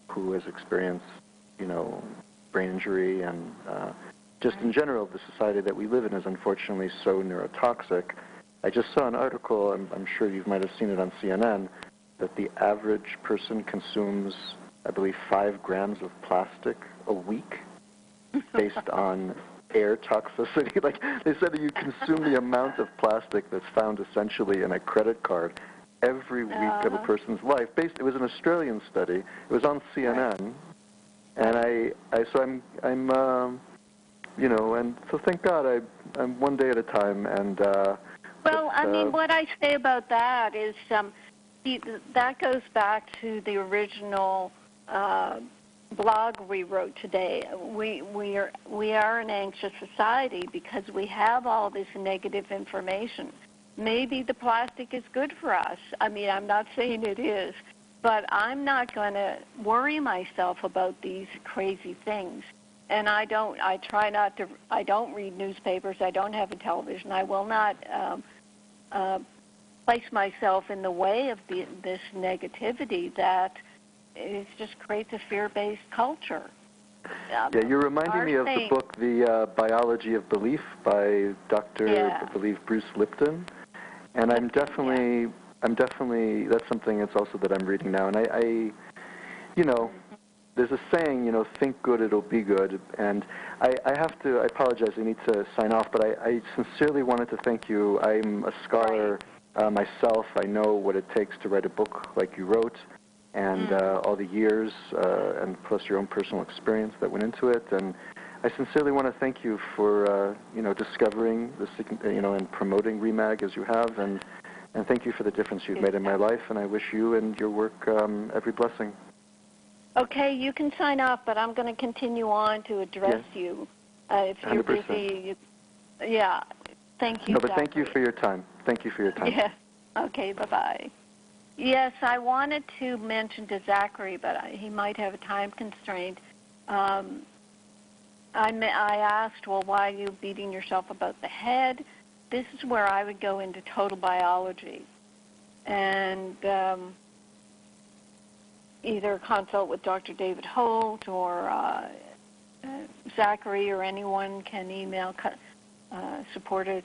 who has experienced brain injury, and just in general, the society that we live in is unfortunately so neurotoxic. I just saw an article, I'm sure you might have seen it on CNN, that the average person consumes, I believe, 5 grams of plastic a week based on air toxicity. Like, they said that you consume the amount of plastic that's found essentially in a credit card every week of a person's life. It was an Australian study. It was on CNN. And and so thank God I'm one day at a time. And well, I mean, what I say about that is that goes back to the original blog we wrote today. We are an anxious society because we have all this negative information. Maybe the plastic is good for us. I mean, I'm not saying it is, but I'm not going to worry myself about these crazy things. And I don't read newspapers. I don't have a television. I will not place myself in the way of this negativity that it just creates a fear-based culture. Yeah, you're reminding me of the book, The Biology of Belief by Dr. I believe Bruce Lipton. And I'm definitely, that's something it's also that I'm reading now. And I there's a saying, think good, it'll be good. And I apologize, I need to sign off, but I sincerely wanted to thank you. I'm a scholar myself. I know what it takes to write a book like you wrote, and all the years, and plus your own personal experience that went into it. And I sincerely want to thank you for, discovering this, and promoting REMAG as you have, and thank you for the difference you've made in my life, and I wish you and your work every blessing. Okay, you can sign off, but I'm going to continue on to address you. If you're 100%. busy, thank you. No, but thank you for your time. Thank you for your time. Yeah. Okay, bye-bye. Yes, I wanted to mention to Zachary, but he might have a time constraint. I asked, well, why are you beating yourself about the head? This is where I would go into total biology and either consult with Dr. David Holt or Zachary, or anyone can email support at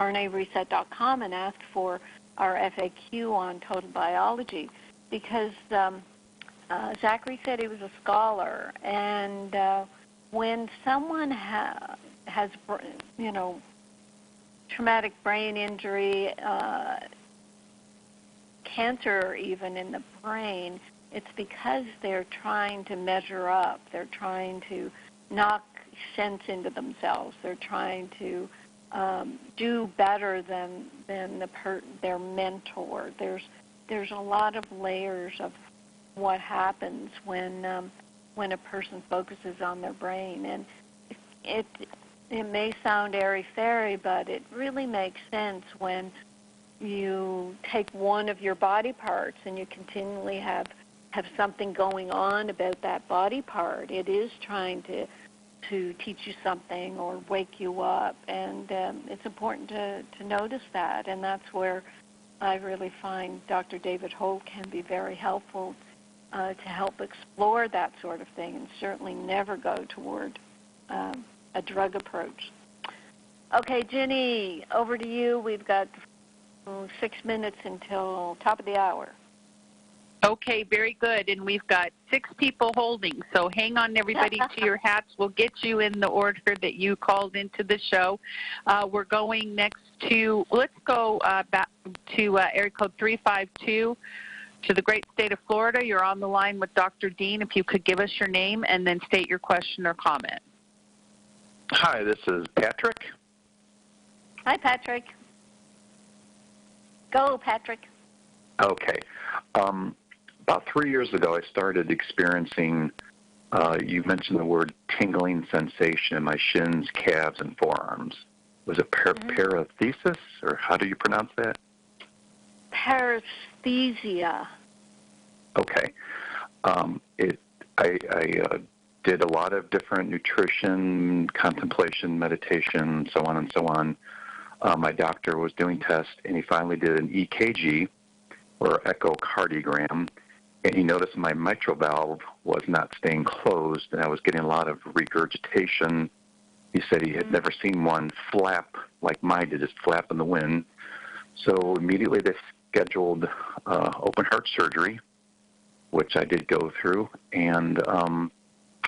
rnareset.com and ask for our FAQ on total biology, because Zachary said he was a scholar, and when someone has traumatic brain injury, cancer even in the brain, it's because they're trying to measure up. They're trying to knock sense into themselves. They're trying to do better than their mentor. There's a lot of layers of what happens when a person focuses on their brain, and it may sound airy-fairy, but it really makes sense when you take one of your body parts and you continually have something going on about that body part. It is trying to teach you something or wake you up, and it's important to notice that, and that's where I really find Dr. David Holt can be very helpful to help explore that sort of thing, and certainly never go toward a drug approach. Okay, Ginny, over to you. We've got 6 minutes until top of the hour. Okay, very good. And we've got 6 people holding, so hang on, everybody, to your hats. We'll get you in the order that you called into the show. We're going next to, let's go back to area code 352 to the great state of Florida. You're on the line with Dr. Dean. If you could give us your name and then state your question or comment. Hi, this is Patrick. Hi, Patrick. Go, Patrick. Okay. About 3 years ago, I started experiencing, you mentioned the word tingling sensation in my shins, calves, and forearms. Was it parathesis, or how do you pronounce that? Paresthesia. Okay. I did a lot of different nutrition, contemplation, meditation, so on and so on. My doctor was doing tests, and he finally did an EKG, or echocardiogram, and he noticed my mitral valve was not staying closed, and I was getting a lot of regurgitation. He said he had never seen one flap like mine did, just flap in the wind. So immediately they scheduled open heart surgery, which I did go through, and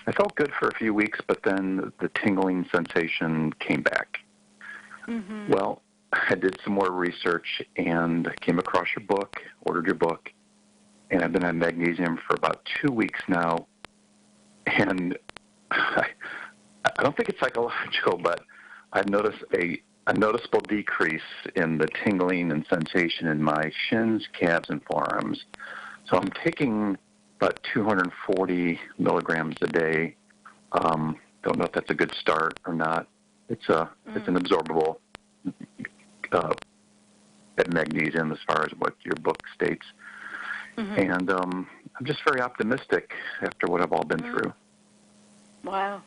I felt good for a few weeks, but then the tingling sensation came back. Mm-hmm. Well, I did some more research and came across your book, ordered your book, and I've been on magnesium for about 2 weeks now, and I don't think it's psychological, but I've noticed a noticeable decrease in the tingling and sensation in my shins, calves, and forearms. So I'm taking about 240 milligrams a day. Don't know if that's a good start or not. It's an absorbable magnesium as far as what your book states. Mm-hmm. And I'm just very optimistic after what I've all been through. Wow.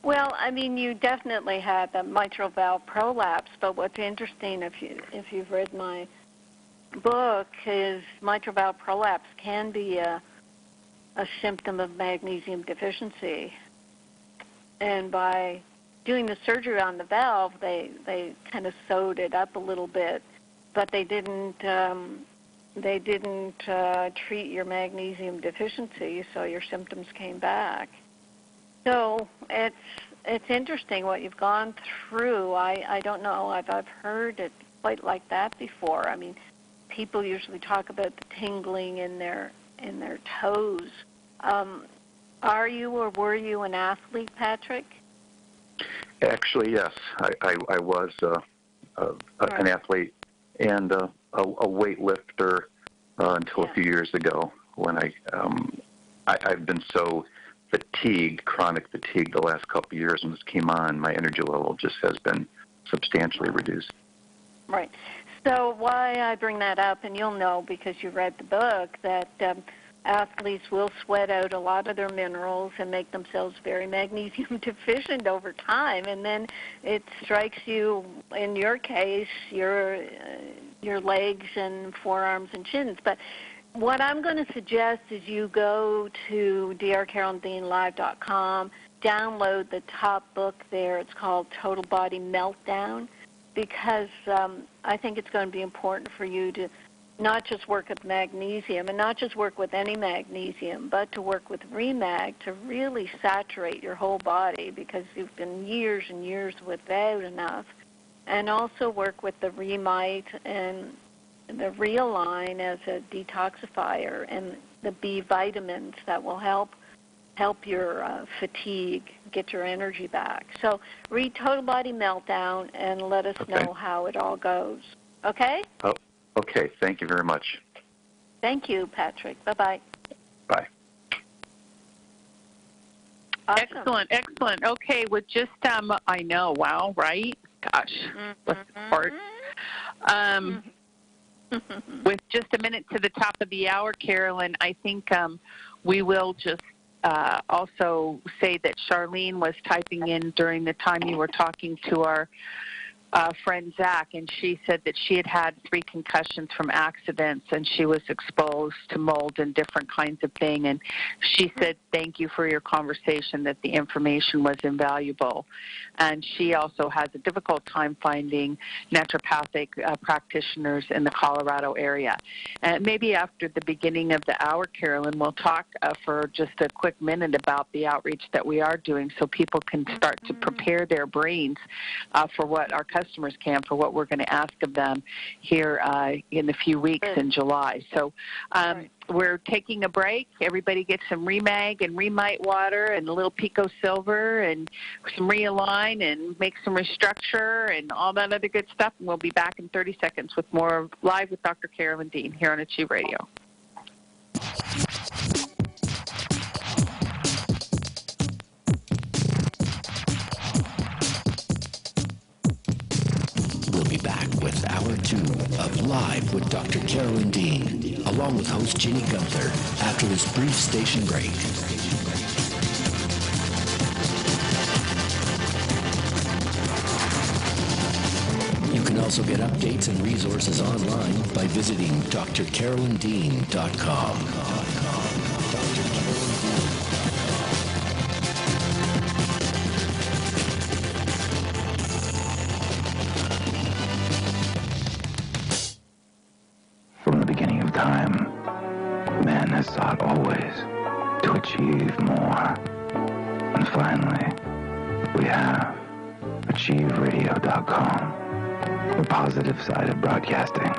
Well, I mean, you definitely had the mitral valve prolapse, but what's interesting, if you've read my book, is mitral valve prolapse can be a symptom of magnesium deficiency. And by doing the surgery on the valve, they kind of sewed it up a little bit, but they didn't treat your magnesium deficiency, so your symptoms came back. So it's interesting what you've gone through. I don't know. I've heard it quite like that before. I mean, people usually talk about the tingling in their toes. Are you or were you an athlete, Patrick? Actually, yes. I was an athlete and a weightlifter until a few years ago when I've been so fatigued, chronic fatigue, the last couple of years. When this came on, my energy level just has been substantially reduced. Right. So why I bring that up, and you'll know because you read the book, that athletes will sweat out a lot of their minerals and make themselves very magnesium deficient over time, and then it strikes you, in your case, your legs and forearms and shins. But what I'm going to suggest is you go to drcarolyndeanlive.com, download the top book there. It's called Total Body Meltdown, because I think it's going to be important for you to not just work with magnesium and not just work with any magnesium, but to work with Remag to really saturate your whole body, because you've been years and years without enough, and also work with the Remite and the Realign as a detoxifier and the B vitamins that will help your fatigue, get your energy back. So read Total Body Meltdown and let us know how it all goes. Okay? Oh, okay. Thank you very much. Thank you, Patrick. Bye-bye. Bye. Awesome. Excellent. Okay, with just, I know, wow, right? Gosh, what's the part? With just a minute to the top of the hour, Carolyn, I think we will just also say that Charlene was typing in during the time you were talking to our friend Zach, and she said that she had 3 concussions from accidents, and she was exposed to mold and different kinds of things. And she said, thank you for your conversation, that the information was invaluable. And she also has a difficult time finding naturopathic practitioners in the Colorado area. And maybe after the beginning of the hour, Carolyn, we'll talk for just a quick minute about the outreach that we are doing so people can start to prepare their brains for what our customers customers can for what we're going to ask of them here in a few weeks in July. So we're taking a break. Everybody gets some Remag and Remite water and a little Pico Silver and some Realign and make some restructure and all that other good stuff. And we'll be back in 30 seconds with more Live with Dr. Carolyn Dean here on Achieve Radio. We'll be back with Hour 2 of Live with Dr. Carolyn Dean, along with host Ginny Gunther, after this brief station break. You can also get updates and resources online by visiting drcarolyndean.com. From the beginning of time, man has sought always to achieve more. And finally, we have AchieveRadio.com, the positive side of broadcasting.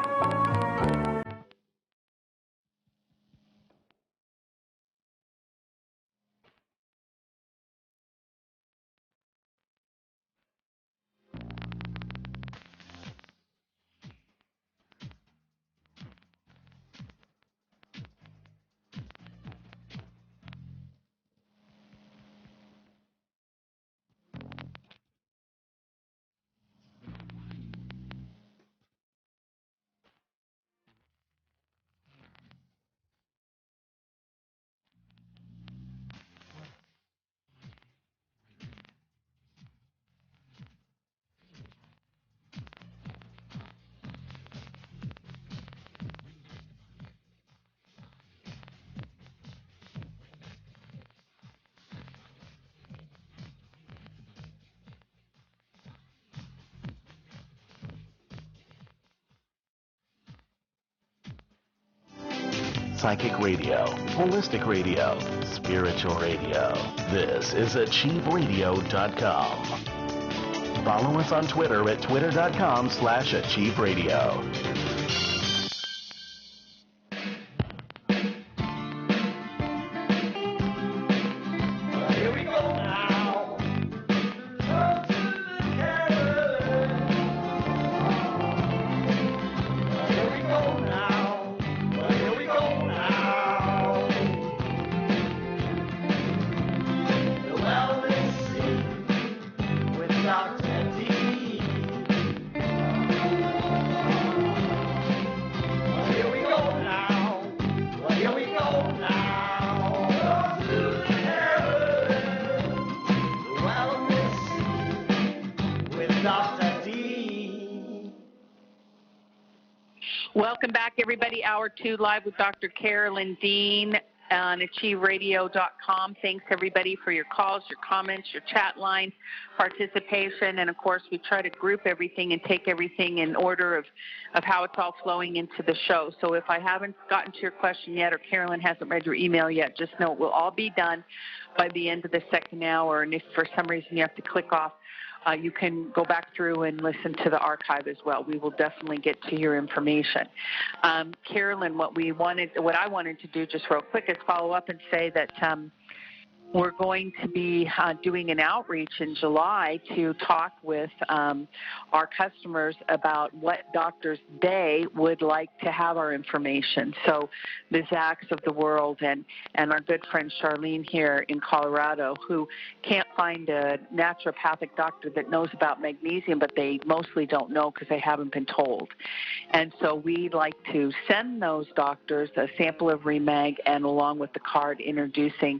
Psychic radio, holistic radio, spiritual radio. This is AchieveRadio.com. Follow us on Twitter at twitter.com/AchieveRadio. Welcome back, everybody. Hour 2 Live with Dr. Carolyn Dean on AchieveRadio.com. Thanks, everybody, for your calls, your comments, your chat line participation. And, of course, we try to group everything and take everything in order of how it's all flowing into the show. So if I haven't gotten to your question yet or Carolyn hasn't read your email yet, just know it will all be done by the end of the second hour. And if for some reason you have to click off, you can go back through and listen to the archive as well. We will definitely get to your information. Carolyn, what I wanted to do just real quick is follow up and say that we're going to be doing an outreach in July to talk with our customers about what doctors they would like to have our information. So the Zachs of the world and our good friend Charlene here in Colorado, who can't find a naturopathic doctor that knows about magnesium, but they mostly don't know because they haven't been told. And so we'd like to send those doctors a sample of Remag and along with the card introducing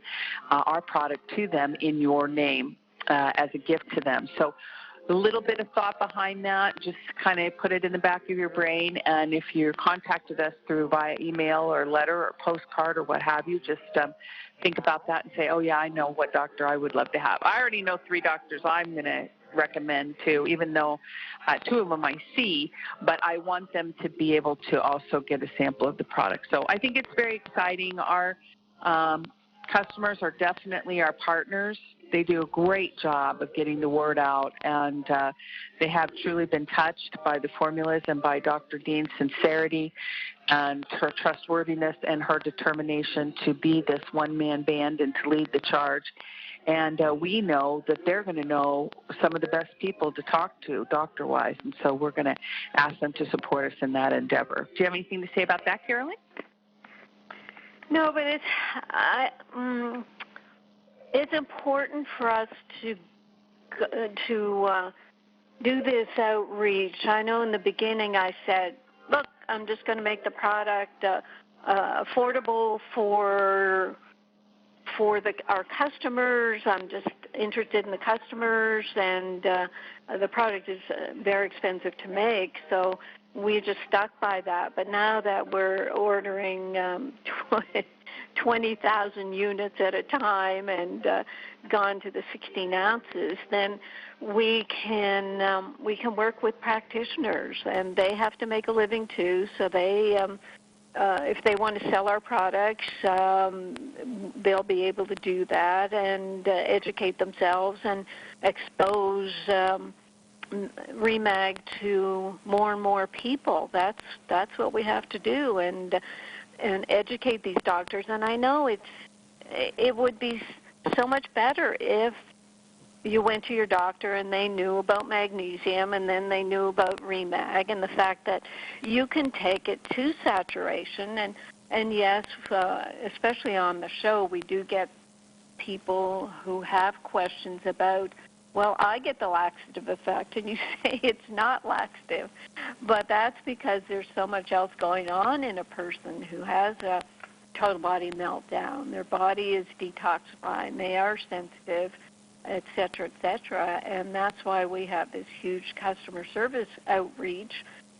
our product to them in your name as a gift to them. So a little bit of thought behind that, just kind of put it in the back of your brain. And if you contacted us through via email or letter or postcard or what have you, just think about that and say, oh, yeah, I know what doctor I would love to have. I already know 3 doctors I'm going to recommend to, even though 2 of them I see, but I want them to be able to also get a sample of the product. So I think it's very exciting. Our customers are definitely our partners, They do a great job of getting the word out, and they have truly been touched by the formulas and by Dr. Dean's sincerity and her trustworthiness and her determination to be this one-man band and to lead the charge. And we know that they're going to know some of the best people to talk to doctor-wise, and so we're going to ask them to support us in that endeavor. Do you have anything to say about that, Carolyn? No, but it's important for us to do this outreach. I know in the beginning I said, look, I'm just going to make the product affordable for our customers. I'm just interested in the customers, and the product is very expensive to make, so we just stuck by that. But now that we're ordering 20,000 units at a time and gone to the 16 ounces, then we can work with practitioners, and they have to make a living too, so they if they want to sell our products, they'll be able to do that and educate themselves and expose REMAG to more and more people. That's what we have to do, and educate these doctors. And I know it would be so much better if you went to your doctor and they knew about magnesium and then they knew about REMAG and the fact that you can take it to saturation. And yes, especially on the show, we do get people who have questions about, well, I get the laxative effect, and you say it's not laxative. But that's because there's so much else going on in a person who has a total body meltdown. Their body is detoxifying. They are sensitive, et cetera, and that's why we have this huge customer service outreach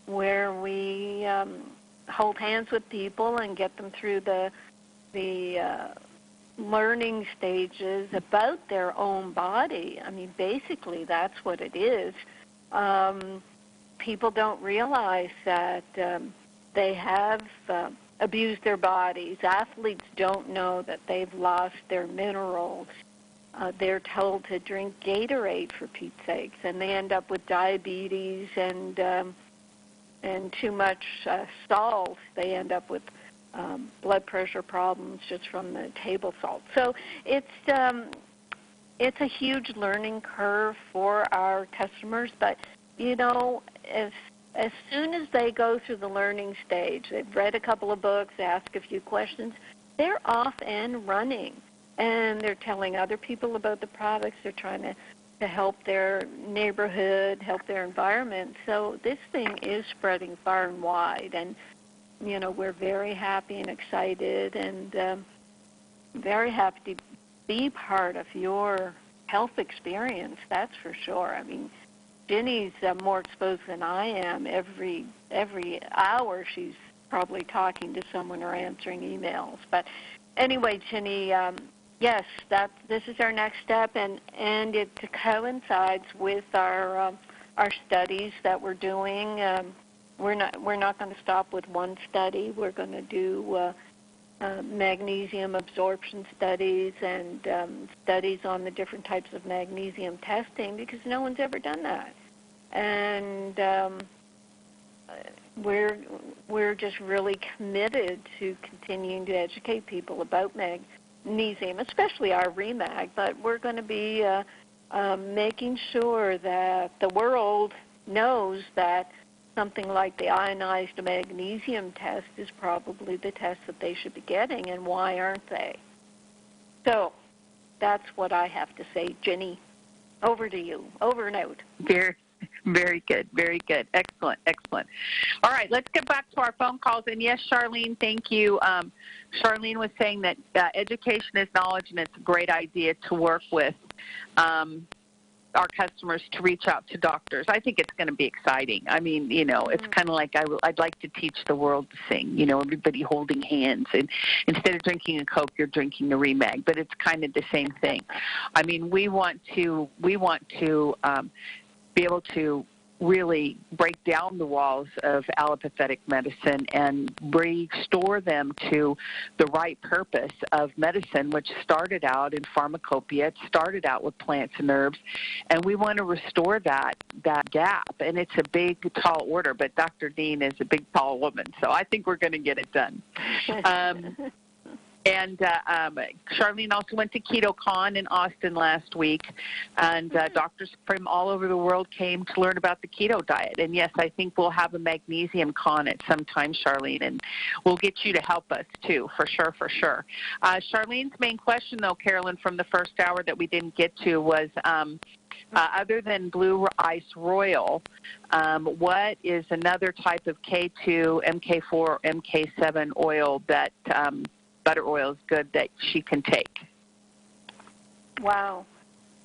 where we hold hands with people and get them through the learning stages about their own body. I mean, basically, that's what it is. People don't realize that they have abused their bodies. Athletes don't know that they've lost their minerals. They're told to drink Gatorade, for Pete's sakes, and they end up with diabetes and too much salt. They end up with blood pressure problems just from the table salt. So it's a huge learning curve for our customers. But you know, as soon as they go through the learning stage, they've read a couple of books, ask a few questions, they're off and running. And they're telling other people about the products. They're trying to help their neighborhood, help their environment. So this thing is spreading far and wide. And, you know, we're very happy and excited and very happy to be part of your health experience, that's for sure. I mean, Ginny's more exposed than I am. Every hour she's probably talking to someone or answering emails. But anyway, Ginny, yes, this is our next step, and it coincides with our studies that we're doing. We're not going to stop with one study. We're going to do magnesium absorption studies and studies on the different types of magnesium testing because no one's ever done that. And we're just really committed to continuing to educate people about magnesium, especially our REMAG, but we're going to be making sure that the world knows that something like the ionized magnesium test is probably the test that they should be getting, and why aren't they? So that's what I have to say. Ginny, over to you. Over and out. Very good, very good. Excellent, excellent. All right, let's get back to our phone calls. And yes, Charlene, thank you. Charlene was saying that education is knowledge, and it's a great idea to work with our customers to reach out to doctors. I think it's going to be exciting. I mean, you know, it's kind of like I'd like to teach the world to sing, you know, everybody holding hands. And instead of drinking a Coke, you're drinking the REMAG, but it's kind of the same thing. I mean, we want to be able to really break down the walls of allopathic medicine and restore them to the right purpose of medicine, which started out in pharmacopoeia. It started out with plants and herbs, and we want to restore that gap. And it's a big, tall order, but Dr. Dean is a big, tall woman, so I think we're going to get it done. And Charlene also went to KetoCon in Austin last week, and doctors from all over the world came to learn about the keto diet. And, yes, I think we'll have a Magnesium con at some time, Charlene, and we'll get you to help us, too, for sure, for sure. Charlene's main question, though, Carolyn, from the first hour that we didn't get to was, other than Blue Ice Royal, what is another type of K2, MK4, MK7 oil that butter oil is good that she can take? Wow.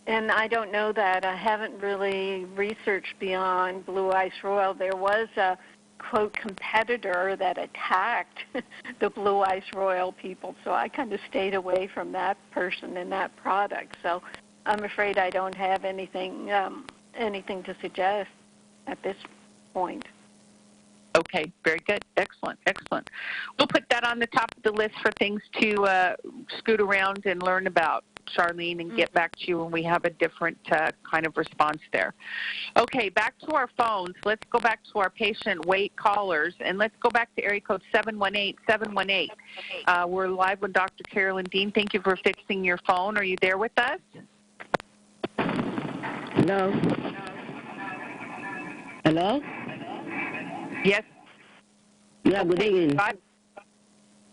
And I don't know that. I haven't really researched beyond Blue Ice Royal. There was a, quote, competitor that attacked the Blue Ice Royal people, so I kind of stayed away from that person and that product. So I'm afraid I don't have anything to suggest at this point. Okay, very good. Excellent, excellent. We'll put that on the top of the list for things to scoot around and learn about, Charlene, and get back to you when we have a different kind of response there. Okay, back to our phones. Let's go back to our patient wait callers, and let's go back to area code 718-718. We're live with Dr. Carolyn Dean. Thank you for fixing your phone. Are you there with us? Hello? Hello? Yes. Yeah, good evening.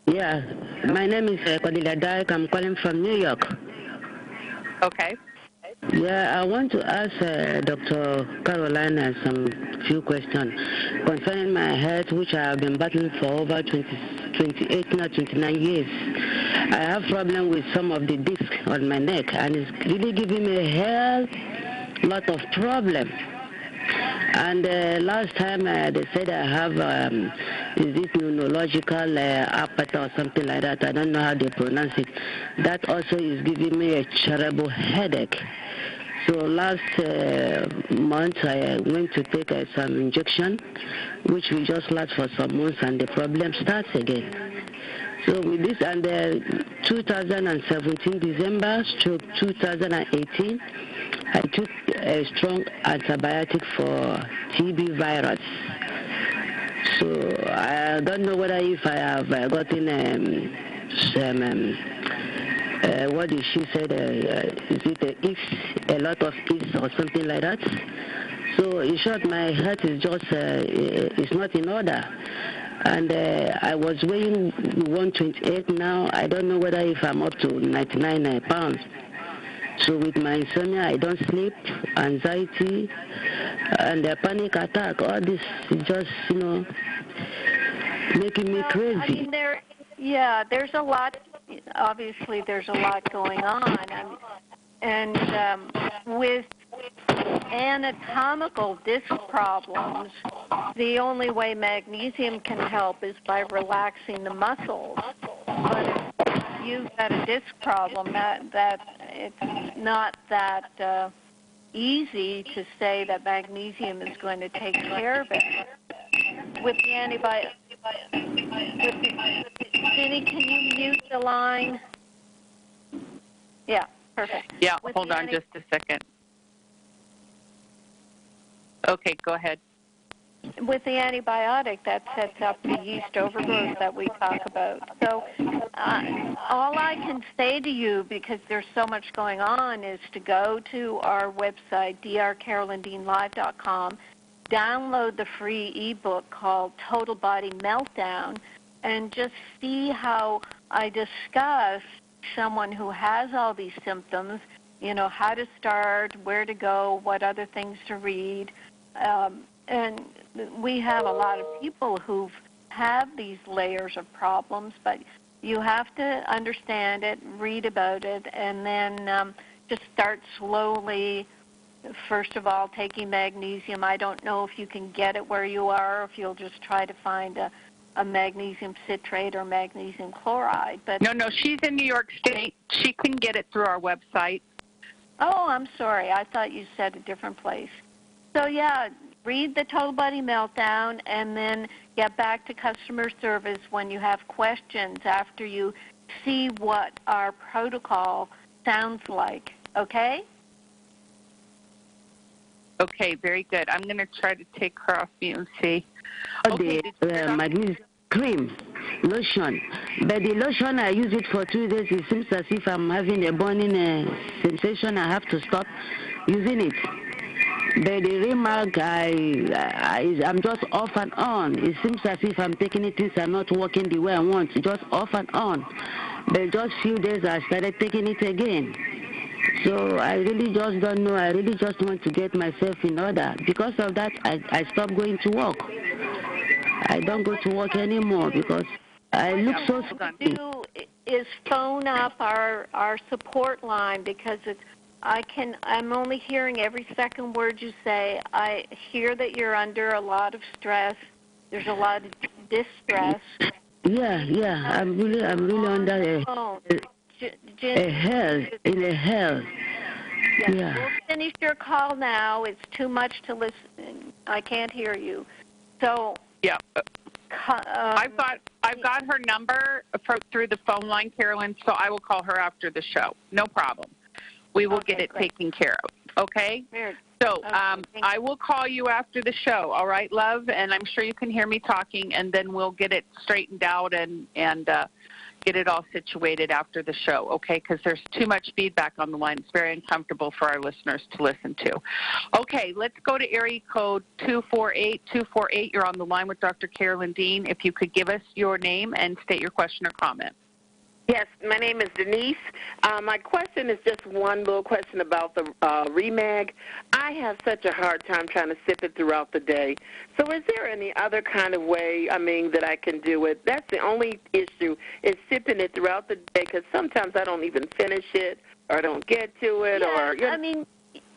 Yeah, my name is Cordelia Dyke. I'm calling from New York. Okay. Yeah, I want to ask Dr. Carolyn some few questions concerning my health, which I have been battling for over 28, not 29 years. I have problem with some of the discs on my neck, and it's really giving me a hell lot of problem. And last time they said I have, is this neurological apathy or something like that? I don't know how they pronounce it. That also is giving me a terrible headache. So last month I went to take some injection, which will just last for some months, and the problem starts again. So with this, and 2017 December stroke 2018, I took a strong antibiotic for TB virus. So I don't know whether if I have gotten what did she say? Is it a lot of X or something like that? So in short, my health is just it's not in order. And I was weighing 128 now. I don't know whether if I'm up to 99 pounds. So with my insomnia, I don't sleep, anxiety, and a panic attack. All this is just, making me crazy. I mean, there's a lot. Obviously, there's a lot going on. And with anatomical disc problems, the only way magnesium can help is by relaxing the muscles. But if you've got a disc problem, that it's not that easy to say that magnesium is going to take care of it. With the antibiotic, Jenny, can you mute the line? Yeah, perfect. Yeah, hold on just a second. Okay, go ahead. With the antibiotic, that sets up the yeast overgrowth that we talk about. So all I can say to you, because there's so much going on, is to go to our website, drcarolyndeanlive.com, download the free ebook called Total Body Meltdown, and just see how I discuss someone who has all these symptoms, how to start, where to go, what other things to read. And we have a lot of people who have these layers of problems, but you have to understand it, read about it, and then just start slowly. First of all, taking magnesium. I don't know if you can get it where you are, or if you'll just try to find a magnesium citrate or magnesium chloride. But No, she's in New York State. She can get it through our website. Oh, I'm sorry. I thought you said a different place. So, yeah, read the Total Body Meltdown, and then get back to customer service when you have questions after you see what our protocol sounds like, okay? Okay, very good. I'm going to try to take her off mute and see. Okay, magnesium cream, lotion. But the lotion, I use it for 2 days. It seems as if I'm having a burning sensation. I have to stop using it. But the remark, I'm just off and on. It seems as if I'm taking it, things are not working the way I want. Just off and on. But just few days, I started taking it again. So I really just don't know. I really just want to get myself in order. Because of that, I stopped going to work. I don't go to work anymore because I look so sick. Is phone up our support line, because I'm only hearing every second word you say. I hear that you're under a lot of stress. There's a lot of distress. Yeah. I'm really under a hell. Yes. Yeah. We'll finish your call now. It's too much to listen. I can't hear you. So. Yeah. I've got her number through the phone line, Carolyn, so I will call her after the show. No problem. We will get it taken care of, okay? Weird. So I will call you after the show, all right, love? And I'm sure you can hear me talking, and then we'll get it straightened out and get it all situated after the show, okay? Because there's too much feedback on the line. It's very uncomfortable for our listeners to listen to. Okay, let's go to area code 248. 248, you're on the line with Dr. Carolyn Dean. If you could give us your name and state your question or comment. Yes, my name is Denise. My question is just one little question about the Remag. I have such a hard time trying to sip it throughout the day. So is there any other kind of way, that I can do it? That's the only issue, is sipping it throughout the day, because sometimes I don't even finish it or don't get to it.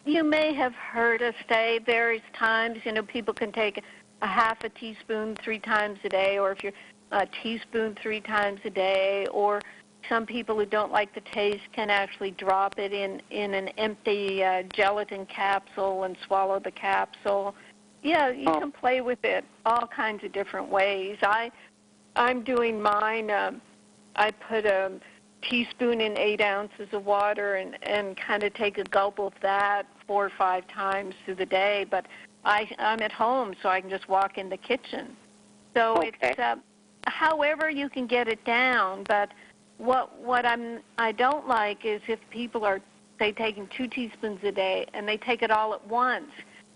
You may have heard us say various times, people can take a half a teaspoon 3 times a day, or if you're a teaspoon 3 times a day, or some people who don't like the taste can actually drop it in an empty gelatin capsule and swallow the capsule. Yeah, you can play with it all kinds of different ways. I'm doing mine. I put a teaspoon in 8 ounces of water and kind of take a gulp of that 4 or 5 times through the day. But I'm at home, so I can just walk in the kitchen. So it's however you can get it down. But what I don't like is if people are, say, taking 2 teaspoons a day and they take it all at once,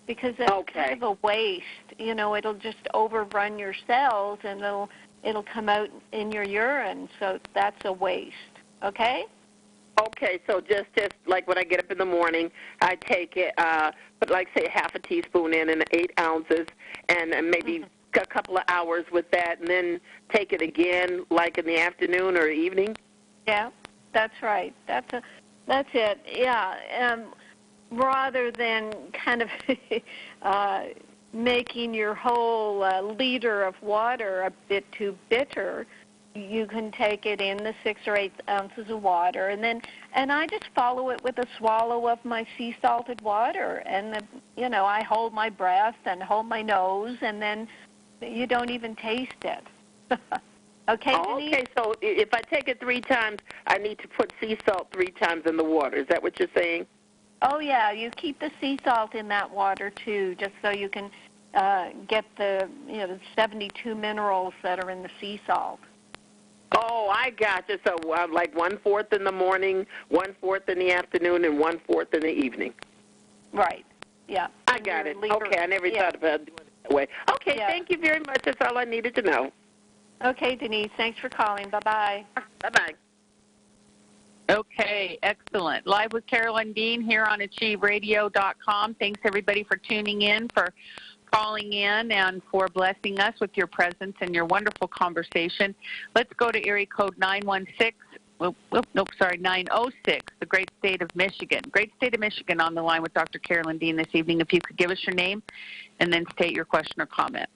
because that's kind of a waste. It'll just overrun your cells and it'll come out in your urine. So that's a waste. Okay? Okay, so just like when I get up in the morning, I take it, put like say half a teaspoon in 8 ounces, and maybe a couple of hours with that, and then take it again, like in the afternoon or evening. Yeah, that's right. That's it. Yeah, rather than kind of making your whole liter of water a bit too bitter, you can take it in the 6 or 8 ounces of water, and I just follow it with a swallow of my sea salted water, and I hold my breath and hold my nose, and then you don't even taste it. Okay, Denise? Okay, so if I take it 3 times, I need to put sea salt 3 times in the water. Is that what you're saying? Oh, yeah, you keep the sea salt in that water, too, just so you can get the 72 minerals that are in the sea salt. Oh, I got you. So like 1/4 in the morning, 1/4 in the afternoon, and 1/4 in the evening. Right, yeah. I got it. Okay, I never thought about doing it that way. Okay, thank you very much. That's all I needed to know. Okay, Denise, thanks for calling. Bye-bye. Bye-bye. Okay, excellent. Live with Carolyn Dean here on AchieveRadio.com. Thanks, everybody, for tuning in, for calling in, and for blessing us with your presence and your wonderful conversation. Let's go to area code 906, the great state of Michigan. Great state of Michigan on the line with Dr. Carolyn Dean this evening. If you could give us your name and then state your question or comment.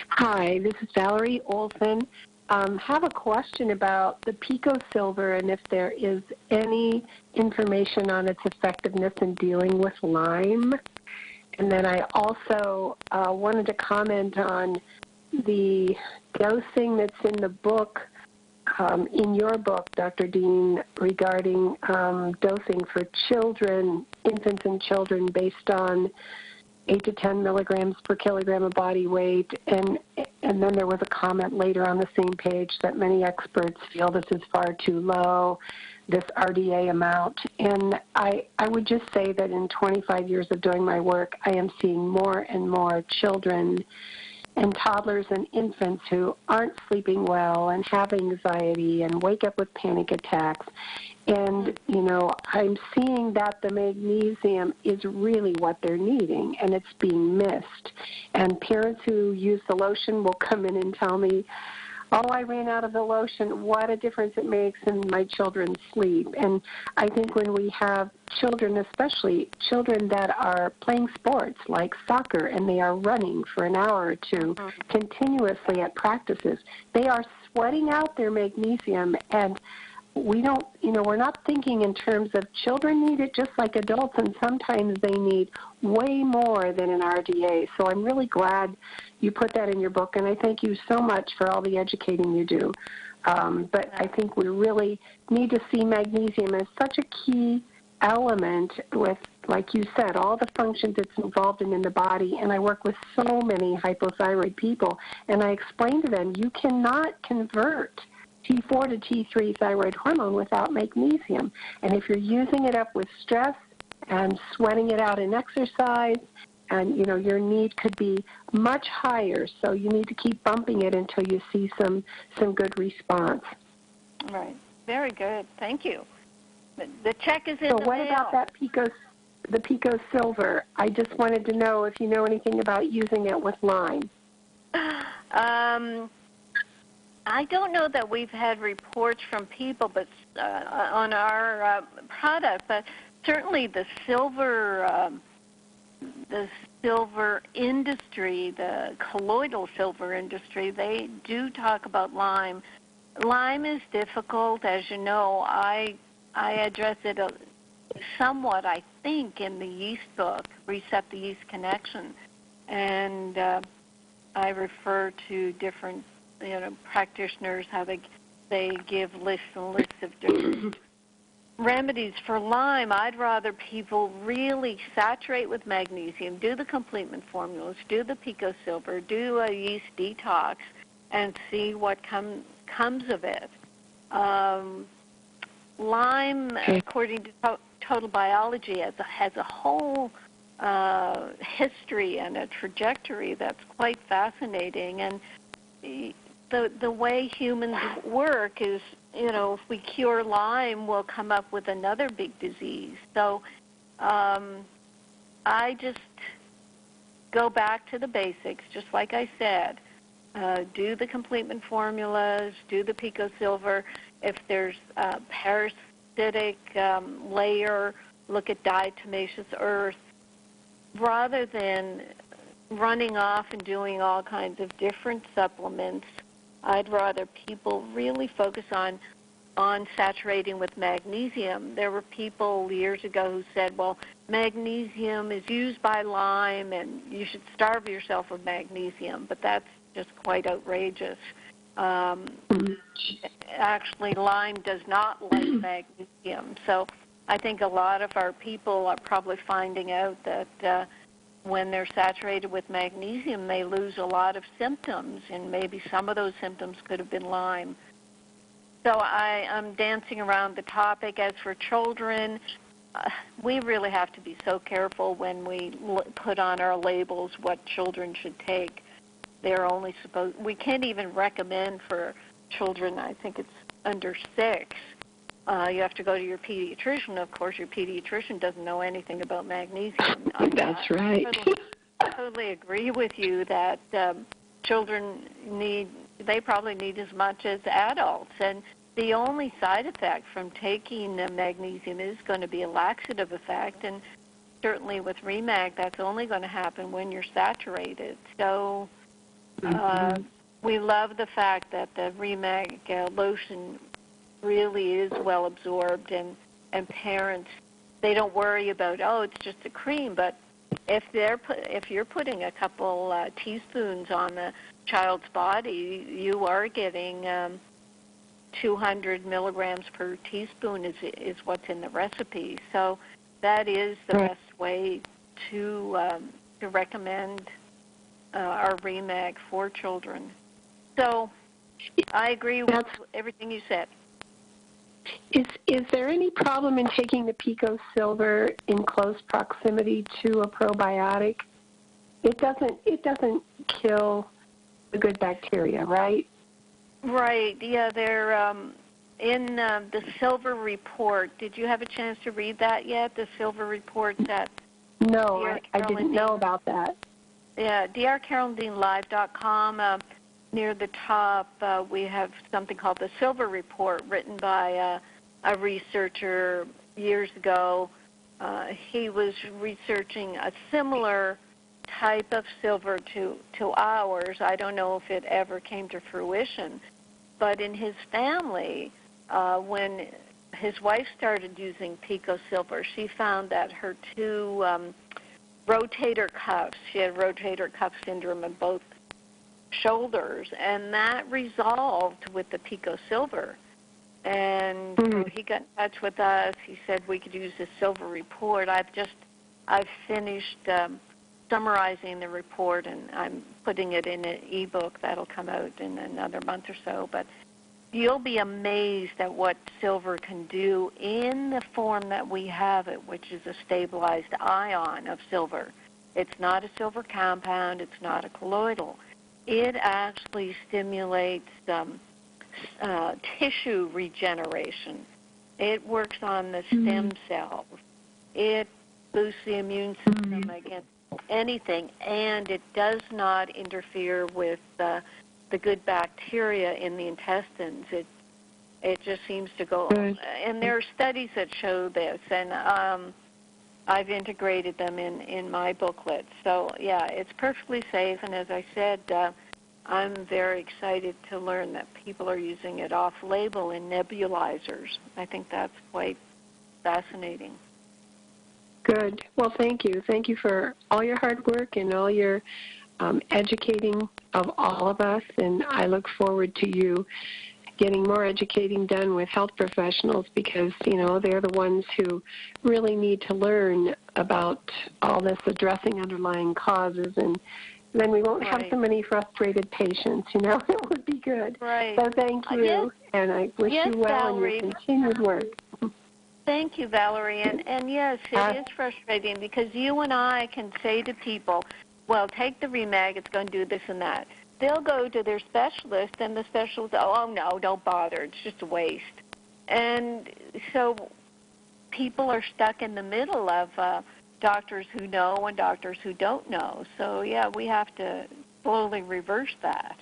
Hi, this is Valerie Olson. Have a question about the Pico Silver and if there is any information on its effectiveness in dealing with Lyme. And then I also wanted to comment on the dosing that's in the book, in your book, Dr. Dean, regarding dosing for children, infants and children, based on 8 to 10 milligrams per kilogram of body weight. And then there was a comment later on the same page that many experts feel this is far too low, this RDA amount. And I would just say that in 25 years of doing my work, I am seeing more and more children and toddlers and infants who aren't sleeping well and have anxiety and wake up with panic attacks. And, you know, I'm seeing that the magnesium is really what they're needing, and it's being missed. And parents who use the lotion will come in and tell me, oh, I ran out of the lotion. What a difference it makes in my children's sleep. And I think when we have children, especially children that are playing sports like soccer and they are running for an hour or two continuously at practices, they are sweating out their magnesium, and we don't, you know, we're not thinking in terms of children need it just like adults, and sometimes they need way more than an RDA. So I'm really glad you put that in your book, and I thank you so much for all the educating you do. But I think we really need to see magnesium as such a key element with, like you said, all the functions it's involved in the body. And I work with so many hypothyroid people, and I explain to them, you cannot convert T4 to T3 thyroid hormone without magnesium. And if you're using it up with stress and sweating it out in exercise, and, you know, your need could be much higher. So you need to keep bumping it until you see some good response. Right. Very good. Thank you. The check is in the mail. So what about that the Pico Silver? I just wanted to know if you know anything about using it with Lyme. I don't know that we've had reports from people, but on our product. But certainly the silver industry, the colloidal silver industry, they do talk about Lyme. Lyme is difficult, as you know. I address it somewhat, I think, in the yeast book, Reset the Yeast Connection, and I refer to different practitioners, how they give lists and lists of different remedies for Lyme. I'd rather people really saturate with magnesium, do the complement formulas, do the Pico Silver, do a yeast detox, and see what comes of it. Lyme, according to Total Biology, has a whole history and a trajectory that's quite fascinating. And the way humans work is, if we cure Lyme, we'll come up with another big disease. So I just go back to the basics, just like I said. Do the complement formulas, do the Pico Silver. If there's a parasitic layer, look at diatomaceous earth. Rather than running off and doing all kinds of different supplements, I'd rather people really focus on saturating with magnesium. There were people years ago who said, well, magnesium is used by Lyme and you should starve yourself of magnesium, but that's just quite outrageous. Actually, Lyme does not like magnesium. So I think a lot of our people are probably finding out that when they're saturated with magnesium, they lose a lot of symptoms, and maybe some of those symptoms could have been Lyme. So I'm dancing around the topic. As for children, we really have to be so careful when we put on our labels what children should take. They're only supposed, we can't even recommend for children, I think it's under 6. You have to go to your pediatrician. Of course, your pediatrician doesn't know anything about magnesium. That's right. I totally agree with you that children they probably need as much as adults. And the only side effect from taking magnesium is going to be a laxative effect. And certainly with REMAG, that's only going to happen when you're saturated. So we love the fact that the REMAG lotion really is well absorbed, and parents, they don't worry about, it's just a cream, but if you're putting a couple teaspoons on the child's body, you are getting 200 milligrams per teaspoon is what's in the recipe. So that is the best way to recommend our REMAG for children. So I agree with everything you said. Is there any problem in taking the Pico Silver in close proximity to a probiotic? It doesn't kill the good bacteria, right? Right. Yeah, they're in the Silver Report. Did you have a chance to read that yet? The Silver Report that No, I didn't know about that. Yeah, drcarolyndeanlive.com. Near the top, we have something called the Silver Report, written by a researcher years ago. He was researching a similar type of silver to ours. I don't know if it ever came to fruition, but in his family, when his wife started using Pico Silver, she found that her two rotator cuffs, she had rotator cuff syndrome in both shoulders, and that resolved with the Pico Silver. And so he got in touch with us. He said we could use the Silver Report. I've finished summarizing the report, and I'm putting it in an ebook that'll come out in another month or so. But you'll be amazed at what silver can do in the form that we have it, which is a stabilized ion of silver. It's not a silver compound. It's not a colloidal. It actually stimulates tissue regeneration. It works on the stem cells. It boosts the immune system against anything, and it does not interfere with the good bacteria in the intestines. It just seems to go. And there are studies that show this, and I've integrated them in my booklet. So, yeah, it's perfectly safe, and as I said, I'm very excited to learn that people are using it off-label in nebulizers. I think that's quite fascinating. Good. Well, thank you. Thank you for all your hard work and all your educating of all of us, and I look forward to you getting more educating done with health professionals because, you know, they're the ones who really need to learn about all this, addressing underlying causes, and then we won't have so many frustrated patients, you know. It would be good. Right. So thank you, and I wish you well Valerie. in your continued work. Thank you, Valerie. And yes, it is frustrating because you and I can say to people, well, take the REMAG, it's going to do this and that. They'll go to their specialist, and the specialist, oh, no, don't bother. It's just a waste. And so people are stuck in the middle of doctors who know and doctors who don't know. So, yeah, we have to slowly reverse that.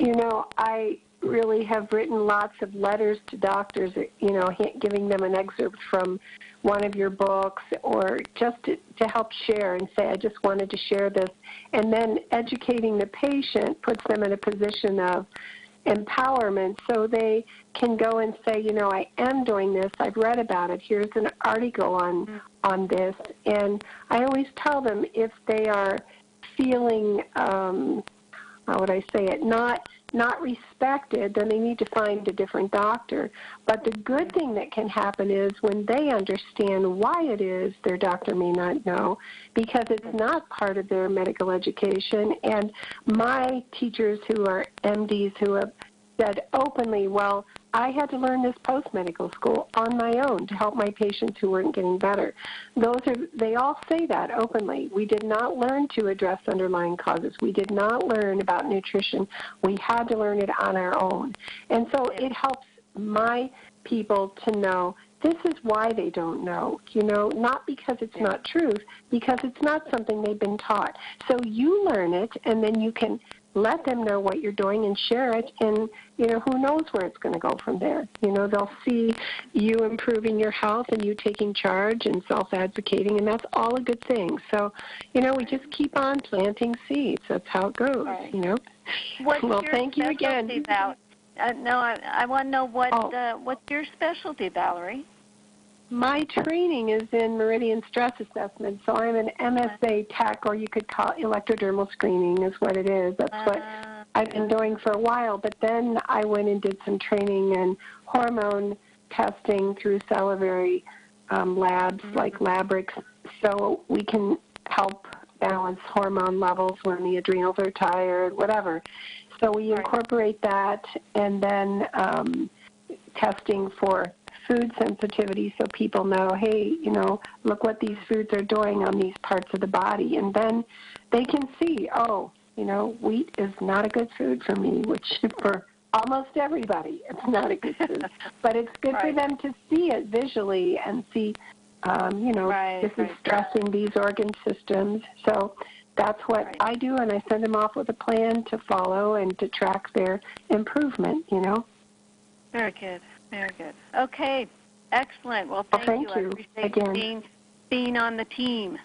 You know, I really have written lots of letters to doctors, you know, giving them an excerpt from one of your books or just to help share and say, I just wanted to share this. And then educating the patient puts them in a position of empowerment so they can go and say, you know, I am doing this. I've read about it. Here's an article on this. And I always tell them if they are feeling, how would I say it, not respected, then they need to find a different doctor. But the good thing that can happen is when they understand why it is their doctor may not know, because it's not part of their medical education. And my teachers who are MDs who have said openly, well, I had to learn this post-medical school on my own to help my patients who weren't getting better. They all say that openly. We did not learn to address underlying causes. We did not learn about nutrition. We had to learn it on our own. And so it helps my people to know this is why they don't know, you know, not because it's not truth, because it's not something they've been taught. So you learn it, and then you can let them know what you're doing and share it, and, you know, who knows where it's going to go from there. You know, they'll see you improving your health and you taking charge and self-advocating, and that's all a good thing. So, you know, we just keep on planting seeds. That's how it goes, you know. Well, thank you again. No, I want to know what's your specialty, Valerie? My training is in meridian stress assessment, so I'm an MSA tech, or you could call it electrodermal screening is what it is. That's what I've been doing for a while. But then I went and did some training in hormone testing through Cellular labs like Labrix, so we can help balance hormone levels when the adrenals are tired, whatever. So we incorporate that, and then testing for food sensitivity, so people know, hey, look what these foods are doing on these parts of the body. And then they can see, wheat is not a good food for me, which for almost everybody, it's not a good food. But it's good for them to see it visually and see, this is stressing these organ systems. So that's what I do, and I send them off with a plan to follow and to track their improvement, Very good. Very good. Okay. Excellent. Well, thank you. I appreciate you being on the team.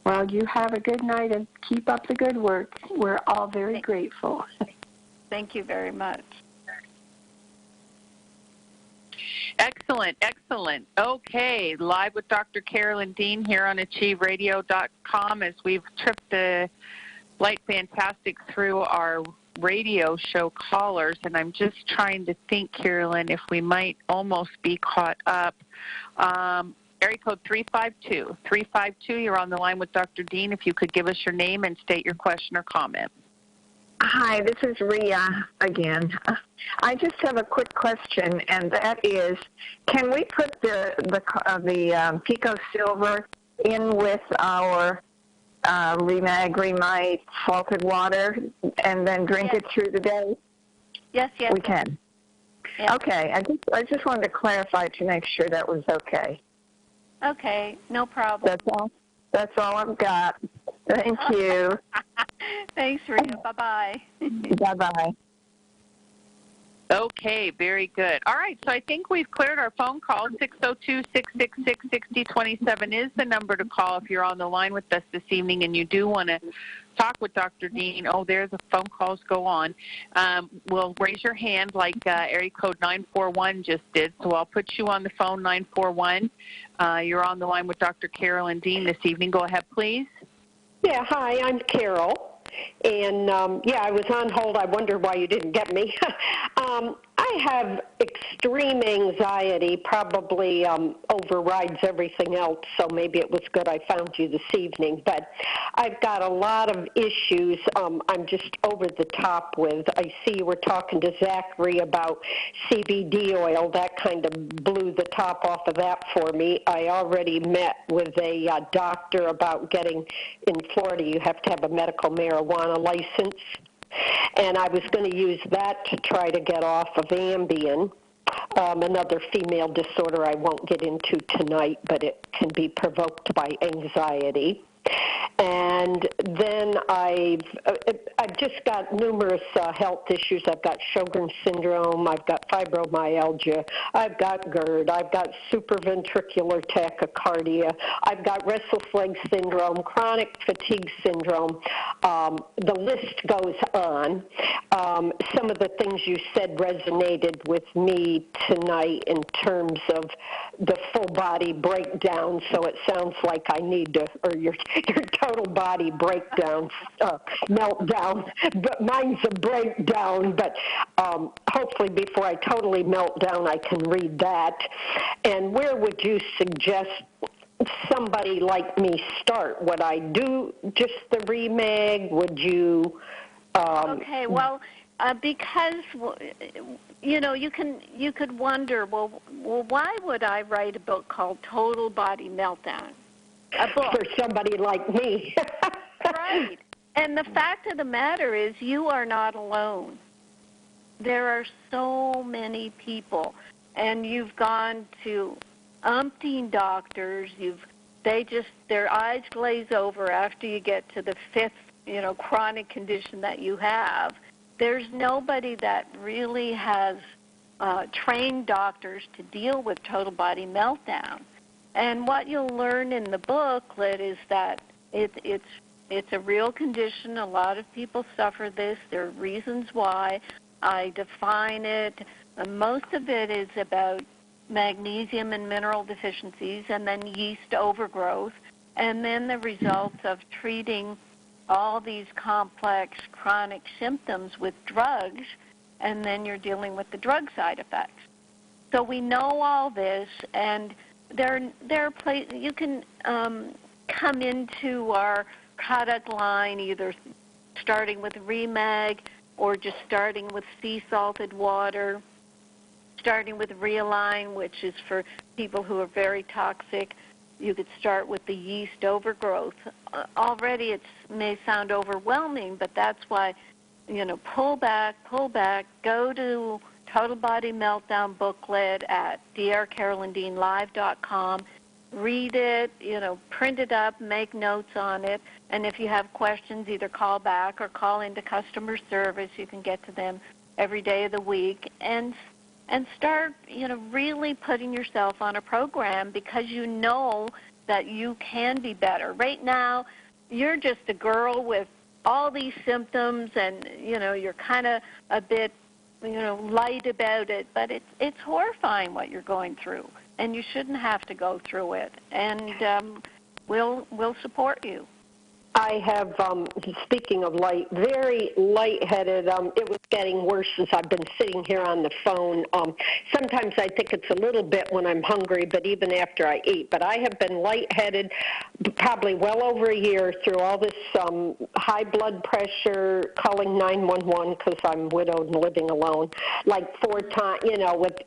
Well, you have a good night and keep up the good work. We're all very grateful. Thank you very much. Excellent, excellent. Okay, live with Dr. Carolyn Dean here on AchieveRadio.com as we've tripped the light fantastic through our radio show callers, and I'm just trying to think, Carolyn, if we might almost be caught up. Area code 352. 352, you're on the line with Dr. Dean. If you could give us your name and state your question or comment. Hi, this is Rhea again. I just have a quick question, and that is, can we put the Pico Silver in with our Remite salted water and then drink it through the day? Yes. We can. Yes. Okay. I just wanted to clarify to make sure that was okay. Okay, no problem. That's all I've got. Thank you. Thanks, Rita. Bye-bye. Bye-bye. Okay, very good. All right, so I think we've cleared our phone call. 602-666-6027 is the number to call if you're on the line with us this evening and you do want to talk with Dr. Dean. Oh, there's the phone calls go on. We'll raise your hand like area code 941 just did, so I'll put you on the phone, 941. You're on the line with Dr. Carolyn Dean this evening. Go ahead, please. Yeah, hi, I'm Carol. And, I was on hold. I wondered why you didn't get me. I have extreme anxiety, probably overrides everything else, so maybe it was good I found you this evening. But I've got a lot of issues I'm just over the top with. I see you were talking to Zachary about CBD oil. That kind of blew the top off of that for me. I already met with a doctor about getting, in Florida, you have to have a medical marijuana license. And I was going to use that to try to get off of Ambien, another female disorder I won't get into tonight, but it can be provoked by anxiety. And then I've just got numerous health issues. I've got Sjogren's syndrome. I've got fibromyalgia. I've got GERD. I've got supraventricular tachycardia. I've got restless leg syndrome, chronic fatigue syndrome. The list goes on. Some of the things you said resonated with me tonight in terms of the full body breakdown. So it sounds like I need to, or your total body breakdown, meltdown, but mine's a breakdown, but hopefully before I totally melt down I can read that. And where would you suggest somebody like me start? Would I do just the Remag? Would you... Okay, well, because, you could wonder, well, why would I write a book called Total Body Meltdown? A book. For somebody like me. Right. And the fact of the matter is you are not alone. There are so many people, and you've gone to umpteen doctors. Their eyes glaze over after you get to the fifth, chronic condition that you have. There's nobody that really has trained doctors to deal with total body meltdown. And what you'll learn in the booklet is that it's a real condition. A lot of people suffer this. There are reasons why. I define it. Most of it is about magnesium and mineral deficiencies, and then yeast overgrowth, and then the results of treating all these complex chronic symptoms with drugs, and then you're dealing with the drug side effects. So we know all this, and there are places you can come into our product line, either starting with Remag or just starting with sea salted water, starting with Realign, which is for people who are very toxic. You could start with the yeast overgrowth. Already it may sound overwhelming, but that's why, pull back, go to Total Body Meltdown booklet at drcarolyndeanlive.com. Read it, print it up, make notes on it, and if you have questions, either call back or call into customer service. You can get to them every day of the week, and start, really putting yourself on a program, because you know that you can be better. Right now, you're just a girl with all these symptoms, and, you're kind of a bit, light about it, but it's horrifying what you're going through, and you shouldn't have to go through it, and we'll support you. I have, speaking of light, very lightheaded. It was getting worse as I've been sitting here on the phone. Sometimes I think it's a little bit when I'm hungry, but even after I eat. But I have been lightheaded probably well over a year through all this high blood pressure, calling 911 because I'm widowed and living alone, like 4 times, with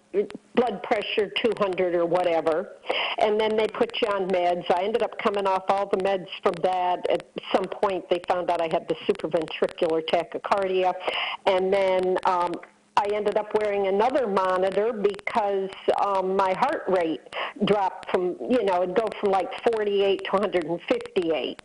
blood pressure 200 or whatever. And then they put you on meds. I ended up coming off all the meds from that. At some point, they found out I had the supraventricular tachycardia. And then I ended up wearing another monitor because my heart rate dropped from, it'd go from like 48 to 158.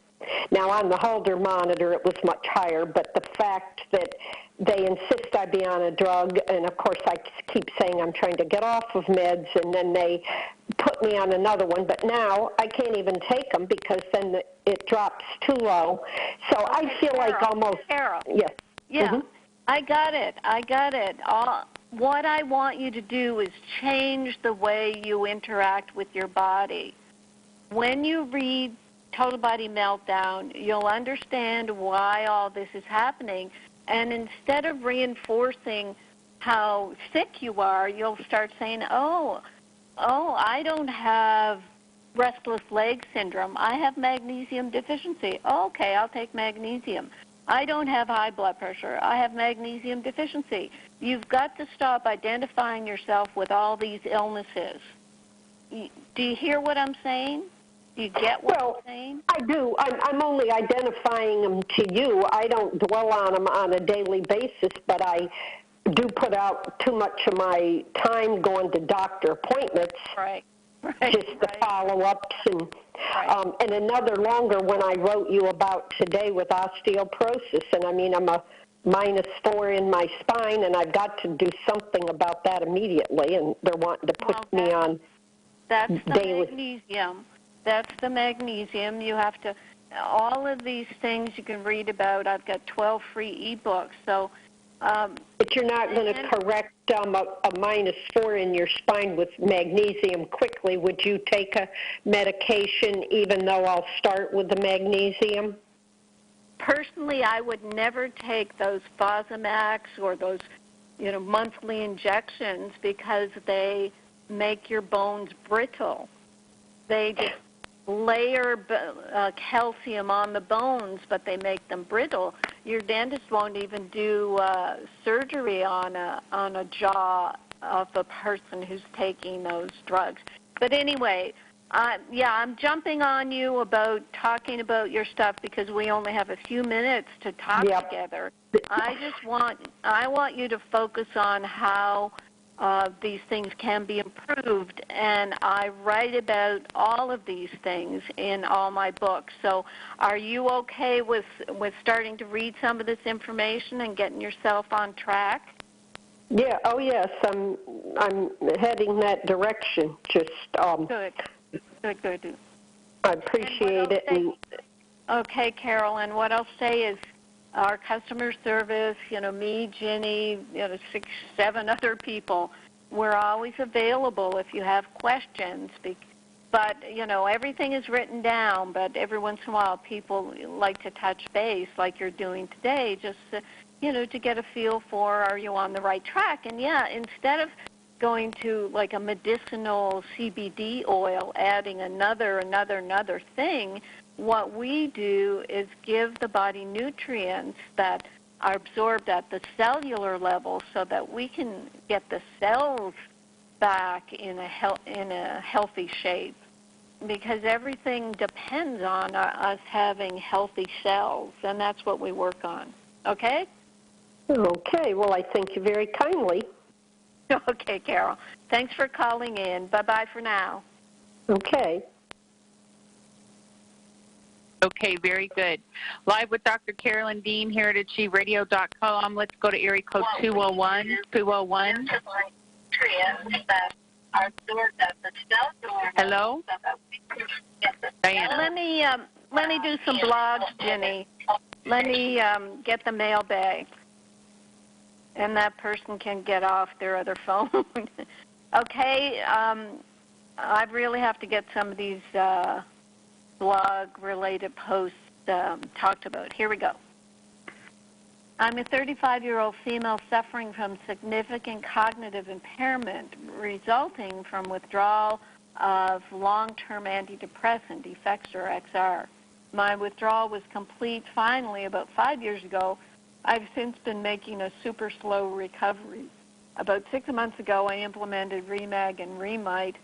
Now, on the Holter monitor, it was much higher, but the fact that they insist I be on a drug, and of course I keep saying I'm trying to get off of meds, and then they put me on another one, but now I can't even take them because then it drops too low. So I feel like almost... Carol. Yes. Yeah, Mm-hmm. I got it. What I want you to do is change the way you interact with your body. When you read Total Body Meltdown, you'll understand why all this is happening. And instead of reinforcing how sick you are, you'll start saying, oh, I don't have restless leg syndrome. I have magnesium deficiency. Oh, okay, I'll take magnesium. I don't have high blood pressure. I have magnesium deficiency. You've got to stop identifying yourself with all these illnesses. Do you hear what I'm saying? Do you get what I'm saying? I do. I'm only identifying them to you. I don't dwell on them on a daily basis, but I do put out too much of my time going to doctor appointments. Right. Just the follow-ups and another longer one I wrote you about today with osteoporosis. And I mean, I'm a -4 in my spine, and I've got to do something about that immediately. And they're wanting to put me on that's the daily. Magnesium. That's the magnesium. You have to. All of these things you can read about. I've got 12 free ebooks. So. But you're not going to correct a -4 in your spine with magnesium quickly. Would you take a medication even though I'll start with the magnesium? Personally, I would never take those Fosamax or those, monthly injections because they make your bones brittle. They just layer calcium on the bones, but they make them brittle. Your dentist won't even do surgery on a jaw of a person who's taking those drugs. But anyway, I'm jumping on you about talking about your stuff because we only have a few minutes to talk together. I want you to focus on how these things can be improved, and I write about all of these things in all my books. So are you okay with starting to read some of this information and getting yourself on track? Yeah, oh yes, I'm heading that direction. Just Good. I appreciate it. Okay, Carolyn, what I'll say is our customer service, me, Ginny, 6, 7 other people, we're always available if you have questions. But, you know, everything is written down, but every once in a while people like to touch base like you're doing today, just, you know, to get a feel for, are you on the right track? And, yeah, instead of going to like a medicinal CBD oil, adding another thing, what we do is give the body nutrients that are absorbed at the cellular level so that we can get the cells back in a healthy shape, because everything depends on us having healthy cells, and that's what we work on. Okay? Okay. Well, I thank you very kindly. Okay, Carol. Thanks for calling in. Bye-bye for now. Okay. Okay, very good. Live with Dr. Carolyn Dean here at AchieveRadio.com. Let's go to area code 201. 201. Hello? Diana. Let me do some blogs, Ginny. Let me get the mailbag, and that person can get off their other phone. Okay, I really have to get some of these blog-related posts talked about. Here we go. I'm a 35-year-old female suffering from significant cognitive impairment resulting from withdrawal of long-term antidepressant, Effexor XR. My withdrawal was complete finally about 5 years ago. I've since been making a super slow recovery. About 6 months ago, I implemented Remag and Remite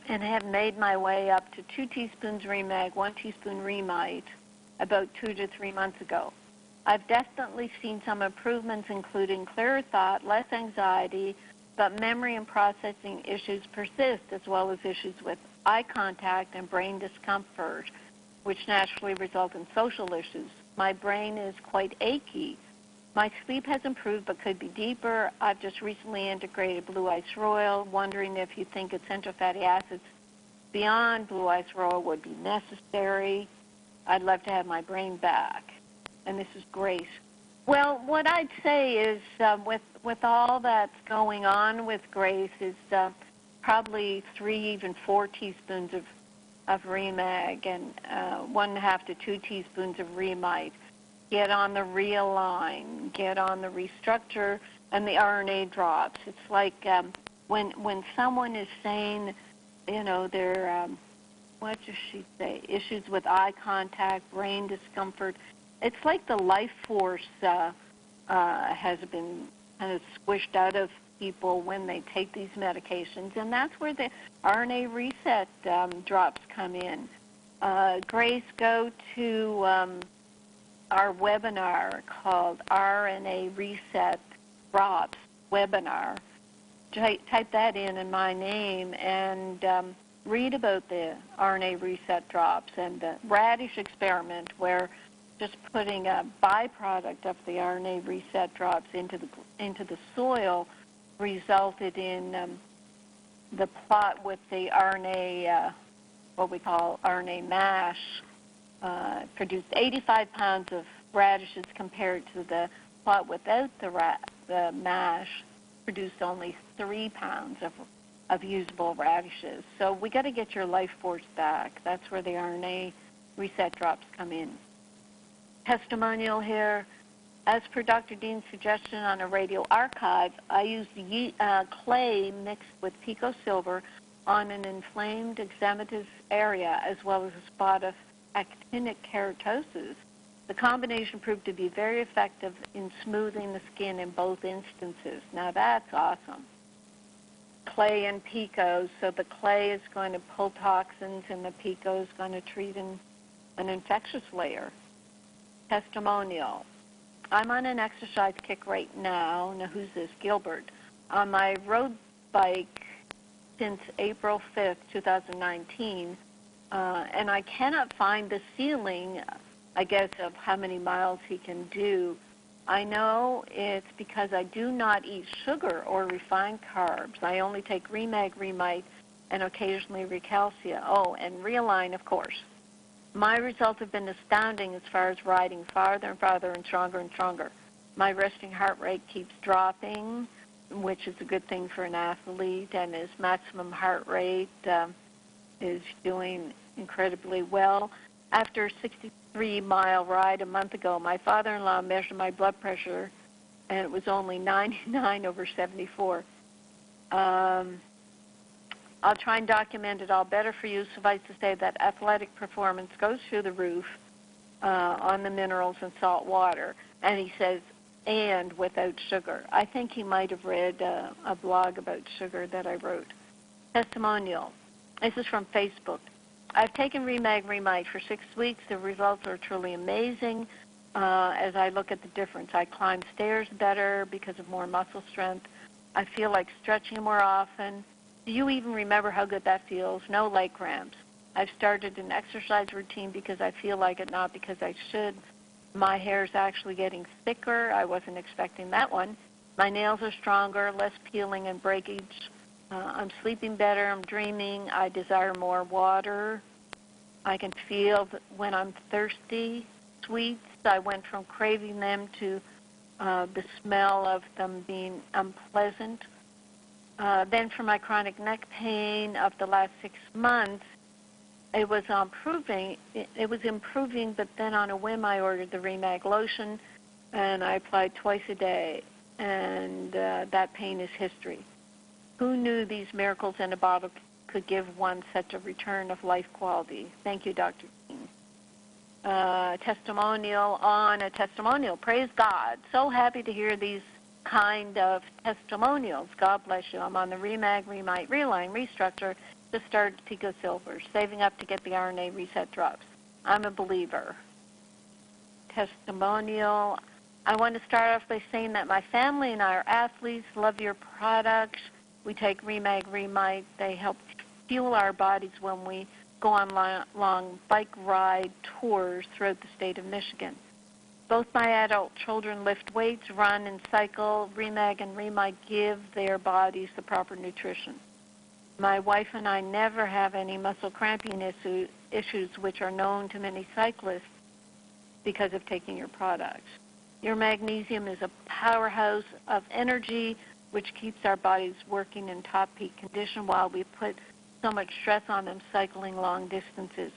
and have made my way up to 2 teaspoons Remag, 1 teaspoon Remite about 2 to 3 months ago. I've definitely seen some improvements, including clearer thought, less anxiety, but memory and processing issues persist, as well as issues with eye contact and brain discomfort, which naturally result in social issues. My brain is quite achy. My sleep has improved but could be deeper. I've just recently integrated Blue Ice Royal, wondering if you think essential fatty acids beyond Blue Ice Royal would be necessary. I'd love to have my brain back. And this is Grace. Well, what I'd say is with all that's going on with Grace is probably 3, even 4 teaspoons of Remag and 1.5 to 2 teaspoons of Remite. Get on the Realign, get on the Restructure, and the RNA drops. It's like when someone is saying, you know, they're, what does she say, issues with eye contact, brain discomfort, it's like the life force has been kind of squished out of people when they take these medications, and that's where the RNA reset drops come in. Grace, go to our webinar called RNA Reset Drops webinar. Type that in my name and read about the RNA Reset Drops and the radish experiment, where just putting a byproduct of the RNA Reset Drops into the soil resulted in the plot with the RNA, what we call RNA mash, produced 85 pounds of radishes compared to the plot without the mash, produced only 3 pounds of usable radishes. So we got to get your life force back. That's where the RNA Reset Drops come in. Testimonial here. As per Dr. Dean's suggestion on a radio archive, I used clay mixed with pico silver on an inflamed eczematous area as well as a spot of actinic keratosis. The combination proved to be very effective in smoothing the skin in both instances. Now that's awesome. Clay and pico, so the clay is going to pull toxins and the pico is going to treat an infectious layer. Testimonial. I'm on an exercise kick right now. Now, who's this? Gilbert. On my road bike since April 5th, 2019, and I cannot find the ceiling, I guess, of how many miles he can do. I know it's because I do not eat sugar or refined carbs. I only take Remag, Remite, and occasionally Recalcia. Oh, and Realign, of course. My results have been astounding as far as riding farther and farther and stronger and stronger. My resting heart rate keeps dropping. which is a good thing for an athlete, and his maximum heart rate is doing incredibly well. After a 63-mile ride a month ago, my father-in-law measured my blood pressure, and it was only 99/74. I'll try and document it all better for you. Suffice to say that athletic performance goes through the roof on the minerals and salt water. And he says, and without sugar. I think he might have read a blog about sugar that I wrote. Testimonial. This is from Facebook. I've taken Remite for 6 weeks. The results are truly amazing. As I look at the difference, I climb stairs better because of more muscle strength. I feel like stretching more often. Do you even remember how good that feels? No leg cramps. I've started an exercise routine because I feel like it, not because I should. My hair is actually getting thicker. I wasn't expecting that one. My nails are stronger, less peeling and breakage. I'm sleeping better. I'm dreaming. I desire more water. I can feel that when I'm thirsty. Sweets, I went from craving them to the smell of them being unpleasant. Then for my chronic neck pain of the last 6 months, it was improving. It was improving, but then on a whim I ordered the Remag lotion, and I applied twice a day, and that pain is history. Who knew these miracles in a bottle could give one such a return of life quality? Thank you, Dr. Dean. Testimonial on a testimonial. Praise God. So happy to hear these kind of testimonials. God bless you. I'm on the Remite, Reline, Restructure to start Pico Silver, saving up to get the RNA reset drops. I'm a believer. Testimonial. I want to start off by saying that my family and I are athletes, love your products. We take Remite. They help fuel our bodies when we go on long bike ride tours throughout the state of Michigan. Both my adult children lift weights, run, and cycle. Remag and Remite give their bodies the proper nutrition. My wife and I never have any muscle cramping issues, which are known to many cyclists because of taking your products. Your magnesium is a powerhouse of energy, which keeps our bodies working in top peak condition while we put so much stress on them cycling long distances.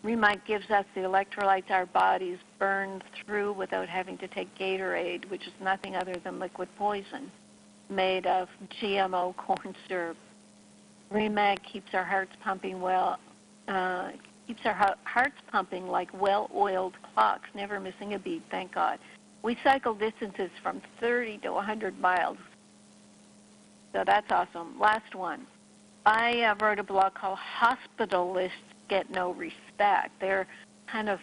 Remite gives us the electrolytes our bodies burn through without having to take Gatorade, which is nothing other than liquid poison made of GMO corn syrup. Remag keeps our hearts pumping hearts pumping like well-oiled clocks, never missing a beat, thank God. We cycle distances from 30 to 100 miles. So that's awesome. Last one. I wrote a blog called Hospitalists Get No Respect. They're kind of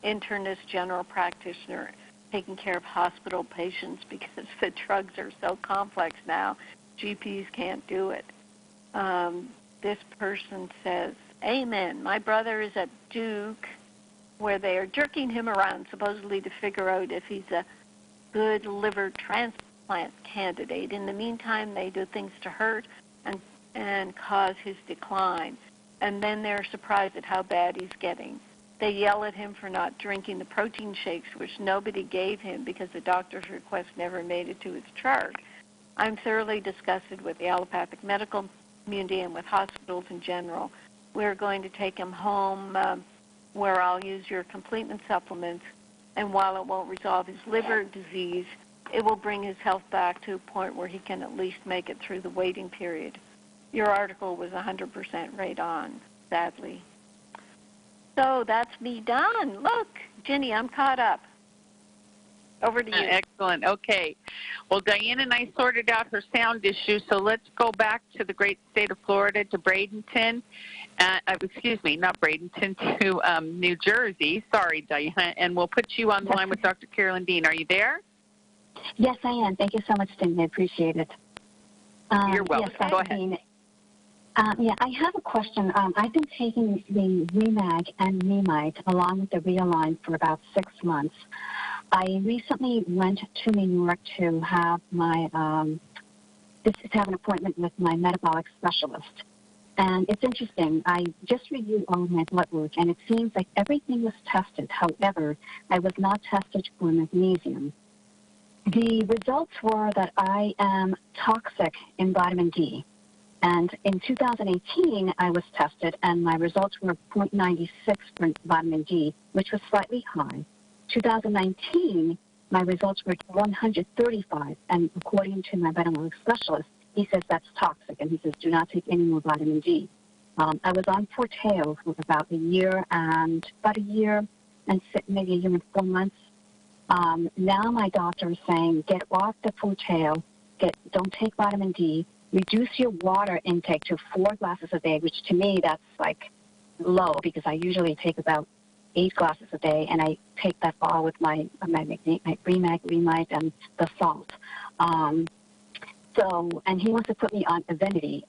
internist general practitioner taking care of hospital patients because the drugs are so complex now. GPs can't do it. This person says, Amen. My brother is at Duke where they are jerking him around supposedly to figure out if he's a good liver transplant candidate. In the meantime, they do things to hurt and cause his decline. And then they're surprised at how bad he's getting. They yell at him for not drinking the protein shakes, which nobody gave him because the doctor's request never made it to his chart. I'm thoroughly disgusted with the allopathic medical community and with hospitals in general. We're going to take him home where I'll use your complement supplements, and while it won't resolve his liver disease, it will bring his health back to a point where he can at least make it through the waiting period. Your article was 100% right on, sadly. So that's me done. Look, Ginny, I'm caught up. Over to you. Excellent. Okay. Well, Diane and I sorted out her sound issue, so let's go back to the great state of Florida, to Bradenton. Excuse me, not Bradenton, to New Jersey. Sorry, Diane. And we'll put you on the line with Dr. Carolyn Dean. Are you there? Yes, I am. Thank you so much, Cindy. I appreciate it. You're welcome. Yes, go ahead. Dean. I have a question. I've been taking the Remag and Remite along with the Realign for about 6 months. I recently went to New York to have an appointment with my metabolic specialist. And it's interesting. I just reviewed all of my blood work, and it seems like everything was tested. However, I was not tested for magnesium. The results were that I am toxic in vitamin D. And in 2018, I was tested, and my results were 0.96 for vitamin D, which was slightly high. 2019, my results were 135, and according to my vitamin specialist, he says that's toxic, and he says do not take any more vitamin D. I was on Forteo for about a year and maybe a year and 4 months. Now my doctor is saying get off the Forteo, don't take vitamin D, reduce your water intake to 4 glasses a day, which to me that's like low because I usually take about 8 glasses a day, and I take that all with my Remite, and the salt. And he wants to put me on Evenity,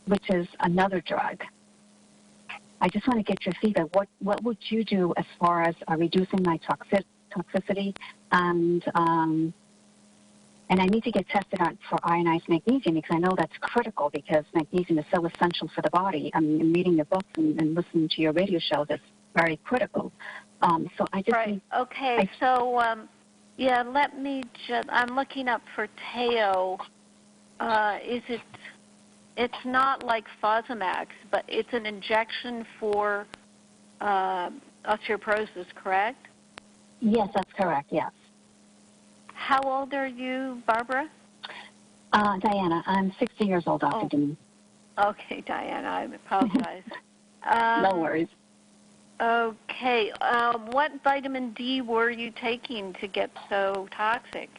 which is another drug. I just want to get your feedback. What would you do as far as reducing my toxicity, and I need to get tested for ionized magnesium because I know that's critical because magnesium is so essential for the body. I mean, reading your books and listening to your radio show, that's very critical. So I just right. Okay. Let me just. I'm looking up Forteo. It's not like Fosamax, but it's an injection for osteoporosis, correct? Yes, that's correct. Yes. How old are you, Barbara? Diana, I'm 60 years old, Dr. Dean. Okay, Diana, I apologize. No worries. Okay. What vitamin D were you taking to get so toxic?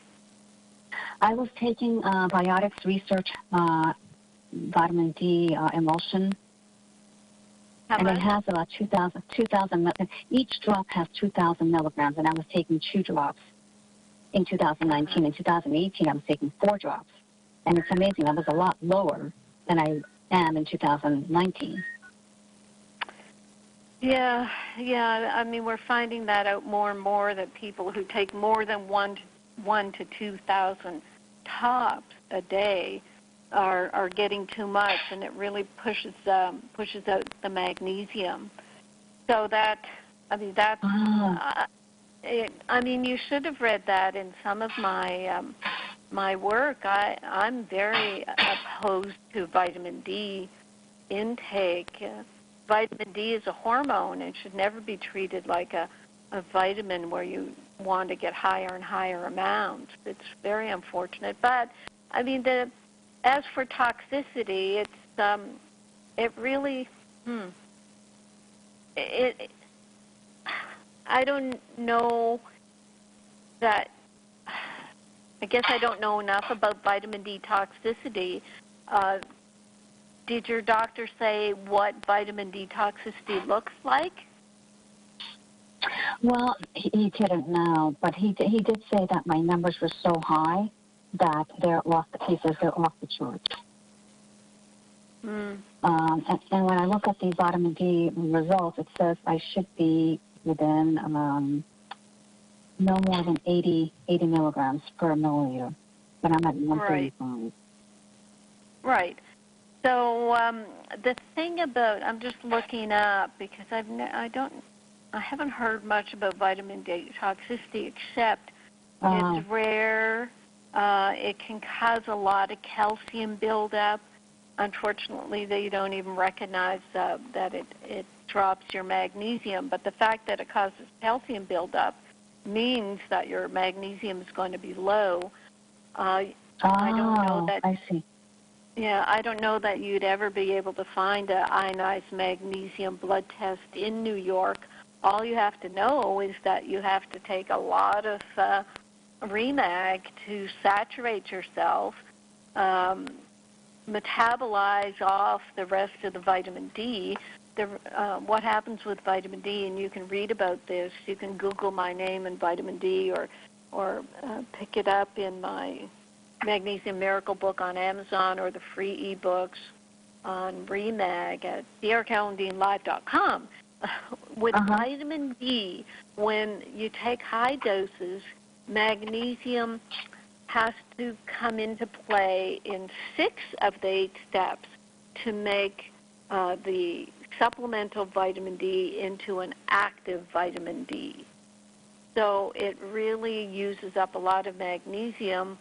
I was taking Biotics Research vitamin D emulsion. How and much? It has about 2,000. Each drop has 2,000 milligrams, and I was taking 2 drops in 2019. In 2018, I was taking 4 drops. And it's amazing. I was a lot lower than I am in 2019. Yeah. I mean, we're finding that out more and more, that people who take more than 1 to 2,000 tops a day are getting too much, and it really pushes out the magnesium. So you should have read that in some of my work. I'm very opposed to vitamin D intake. Vitamin D is a hormone and should never be treated like a vitamin where you want to get higher and higher amounts. It's very unfortunate. But, I mean, as for toxicity, it really, I don't know that, I guess I don't know enough about vitamin D toxicity. Did your doctor say what vitamin D toxicity looks like? Well, he didn't know, but he did say that my numbers were so high that they're off the charts. And when I look at the vitamin D results, it says I should be within no more than 80 milligrams per milliliter, but I'm at 135. Right. So the thing about, I'm just looking up because I haven't heard much about vitamin D toxicity except it's rare. It can cause a lot of calcium buildup. Unfortunately, they don't even recognize that it drops your magnesium. But the fact that it causes calcium buildup means that your magnesium is going to be low. I don't know that. I see. Yeah, I don't know that you'd ever be able to find an ionized magnesium blood test in New York. All you have to know is that you have to take a lot of Remag to saturate yourself, metabolize off the rest of the vitamin D. What happens with vitamin D, and you can read about this. You can Google my name and vitamin D, or pick it up in my Magnesium Miracle book on Amazon, or the free ebooks on Remag at drcarolyndeanlive.com. With vitamin D, when you take high doses, magnesium has to come into play in 6 of the 8 steps to make the supplemental vitamin D into an active vitamin D. So it really uses up a lot of magnesium,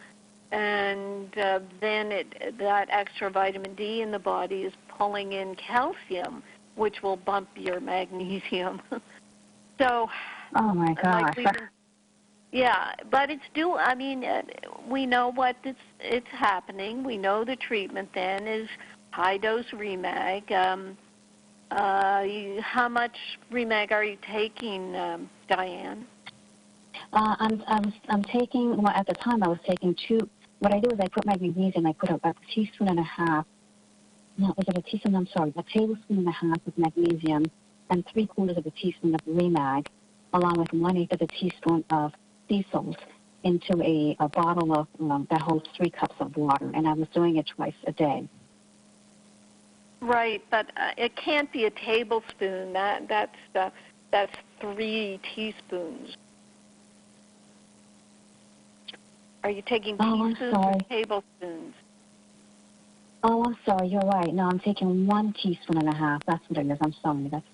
and then that extra vitamin D in the body is pulling in calcium, which will bump your magnesium. So, oh my gosh. Yeah, but we know what it's happening. We know the treatment then is high-dose Remag. How much Remag are you taking, Diane? I'm taking, well, at the time I was taking two. What I do is I put my magnesium, I put a teaspoon and a half. No, was it a teaspoon? I'm sorry, a tablespoon and a half of magnesium and 3/4 of a teaspoon of Remag, along with 1/8 of a teaspoon of sea salt into a bottle of that holds 3 cups of water, and I was doing it twice a day. Right, but it can't be a tablespoon. That's 3 teaspoons. Are you taking teaspoons or tablespoons? Oh, I'm sorry. You're right. No, I'm taking 1 teaspoon and a half. That's what it is. I'm sorry. That's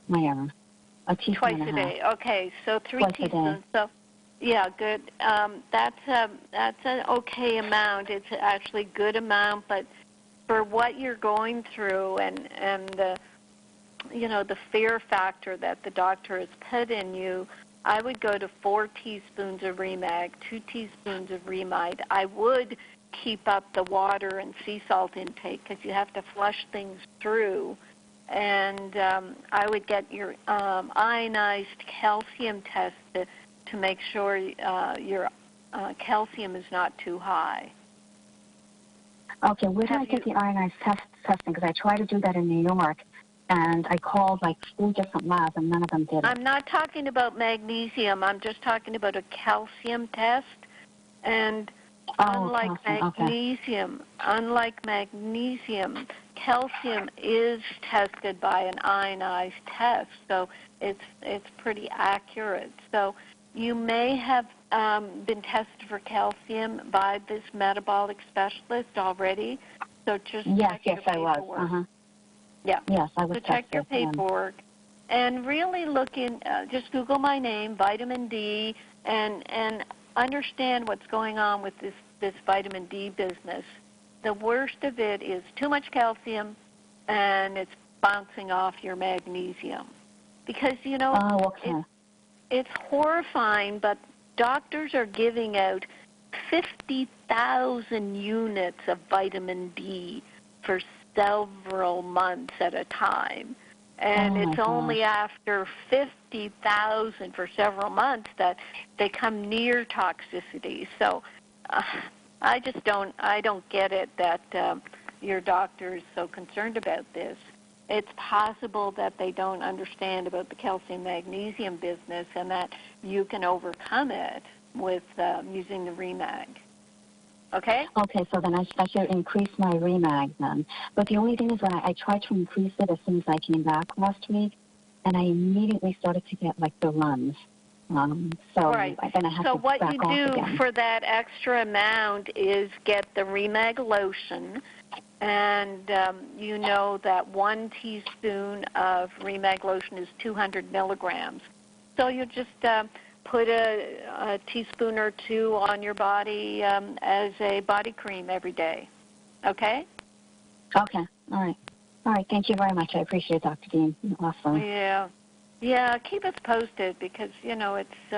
my error. A teaspoon twice and a half. Day. Okay, so 3 twice teaspoons. So, yeah, good. That's an okay amount. It's actually a good amount, but for what you're going through and the fear factor that the doctor has put in you, I would go to 4 teaspoons of Remag, 2 teaspoons of Remide. I would keep up the water and sea salt intake because you have to flush things through. And I would get your ionized calcium test to make sure your calcium is not too high. Okay, where do I get the ionized testing? Because I tried to do that in New York, and I called like 4 different labs, and none of them did it. I'm not talking about magnesium. I'm just talking about a calcium test. And unlike magnesium, calcium is tested by an ionized test, so it's pretty accurate. So you may have been tested for calcium by this metabolic specialist already. So just check your paperwork. I was. Yeah. Yes, I was. So check your paperwork and really look in. Just Google my name, vitamin D, and understand what's going on with this vitamin D business. The worst of it is too much calcium, and it's bouncing off your magnesium. Because, it's horrifying, but doctors are giving out 50,000 units of vitamin D for several months at a time. And it's only after 50,000 for several months that they come near toxicity. So I don't get it that your doctor is so concerned about this. It's possible that they don't understand about the calcium-magnesium business and that you can overcome it with using the Remag. Okay? Okay, so then I should increase my Remag then. But the only thing is when I tried to increase it as soon as I came back last week, and I immediately started to get, like, the runs. Right. Then I have to what back you off do again. for that extra amount is get the Remag lotion, and you know that 1 teaspoon of Remag lotion is 200 milligrams. So you just put a teaspoon or 2 on your body as a body cream every day. Okay? Okay. All right. All right. Thank you very much. I appreciate it, Dr. Dean. Awesome. Yeah. Yeah, keep us posted because, it's...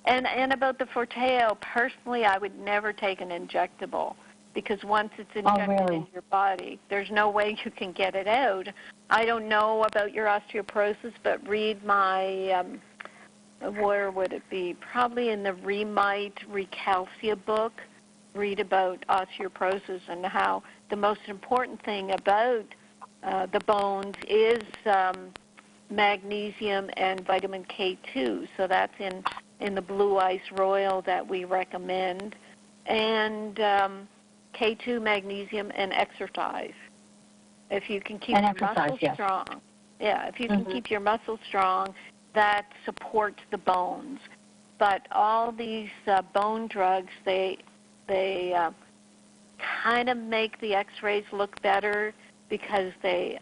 And about the Forteo, personally, I would never take an injectable because once it's injected into your body, there's no way you can get it out. I don't know about your osteoporosis, but read my... where would it be? Probably in the Remite Recalcia book. Read about osteoporosis and how the most important thing about the bones is magnesium and vitamin K2. So that's in the Blue Ice Royal that we recommend. And K2, magnesium, and exercise. If you can keep your muscles strong. Yeah, if you can keep your muscles strong, that supports the bones. But all these bone drugs, they kind of make the x-rays look better because they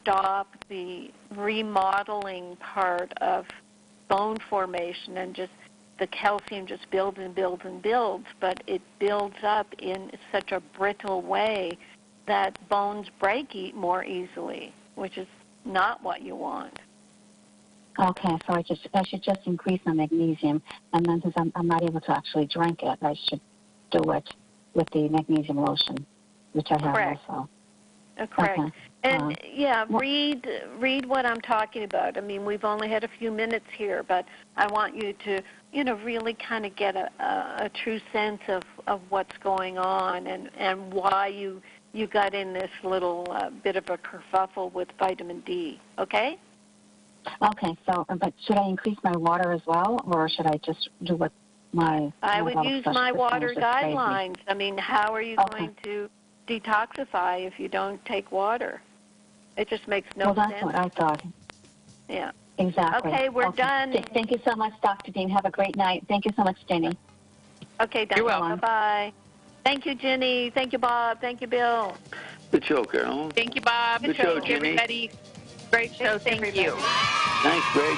stop the remodeling part of bone formation, and just the calcium just builds and builds and builds, but it builds up in such a brittle way that bones break more easily, which is not what you want. Okay, so I should just increase my magnesium, and then since I'm not able to actually drink it, I should do it with the magnesium lotion, which I have Correct. also. Correct. Okay. And read what I'm talking about. I mean, we've only had a few minutes here, but I want you to, really kind of get a true sense of what's going on and why you got in this little bit of a kerfuffle with vitamin D. Okay? Okay, so, but should I increase my water as well, or should I just do what I would use my water guidelines. I mean, how are you going to detoxify if you don't take water? It just makes no sense. Well, that's what I thought. Yeah. Exactly. Okay, we're done. Thank you so much, Dr. Dean. Have a great night. Thank you so much, Jenny. Okay, Dr. You're welcome. Bye-bye. Thank you, Jenny. Thank you, Bob. Thank you, Bill. Good show, Carolyn. Thank you, Bob. Good show, Jimmy. Everybody. Great show. Thank you. Thanks, Greg.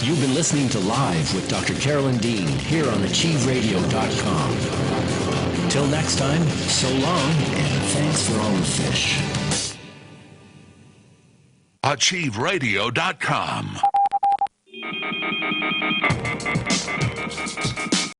You've been listening to Live with Dr. Carolyn Dean here on AchieveRadio.com. Till next time, so long, and thanks for all the fish. AchieveRadio.com.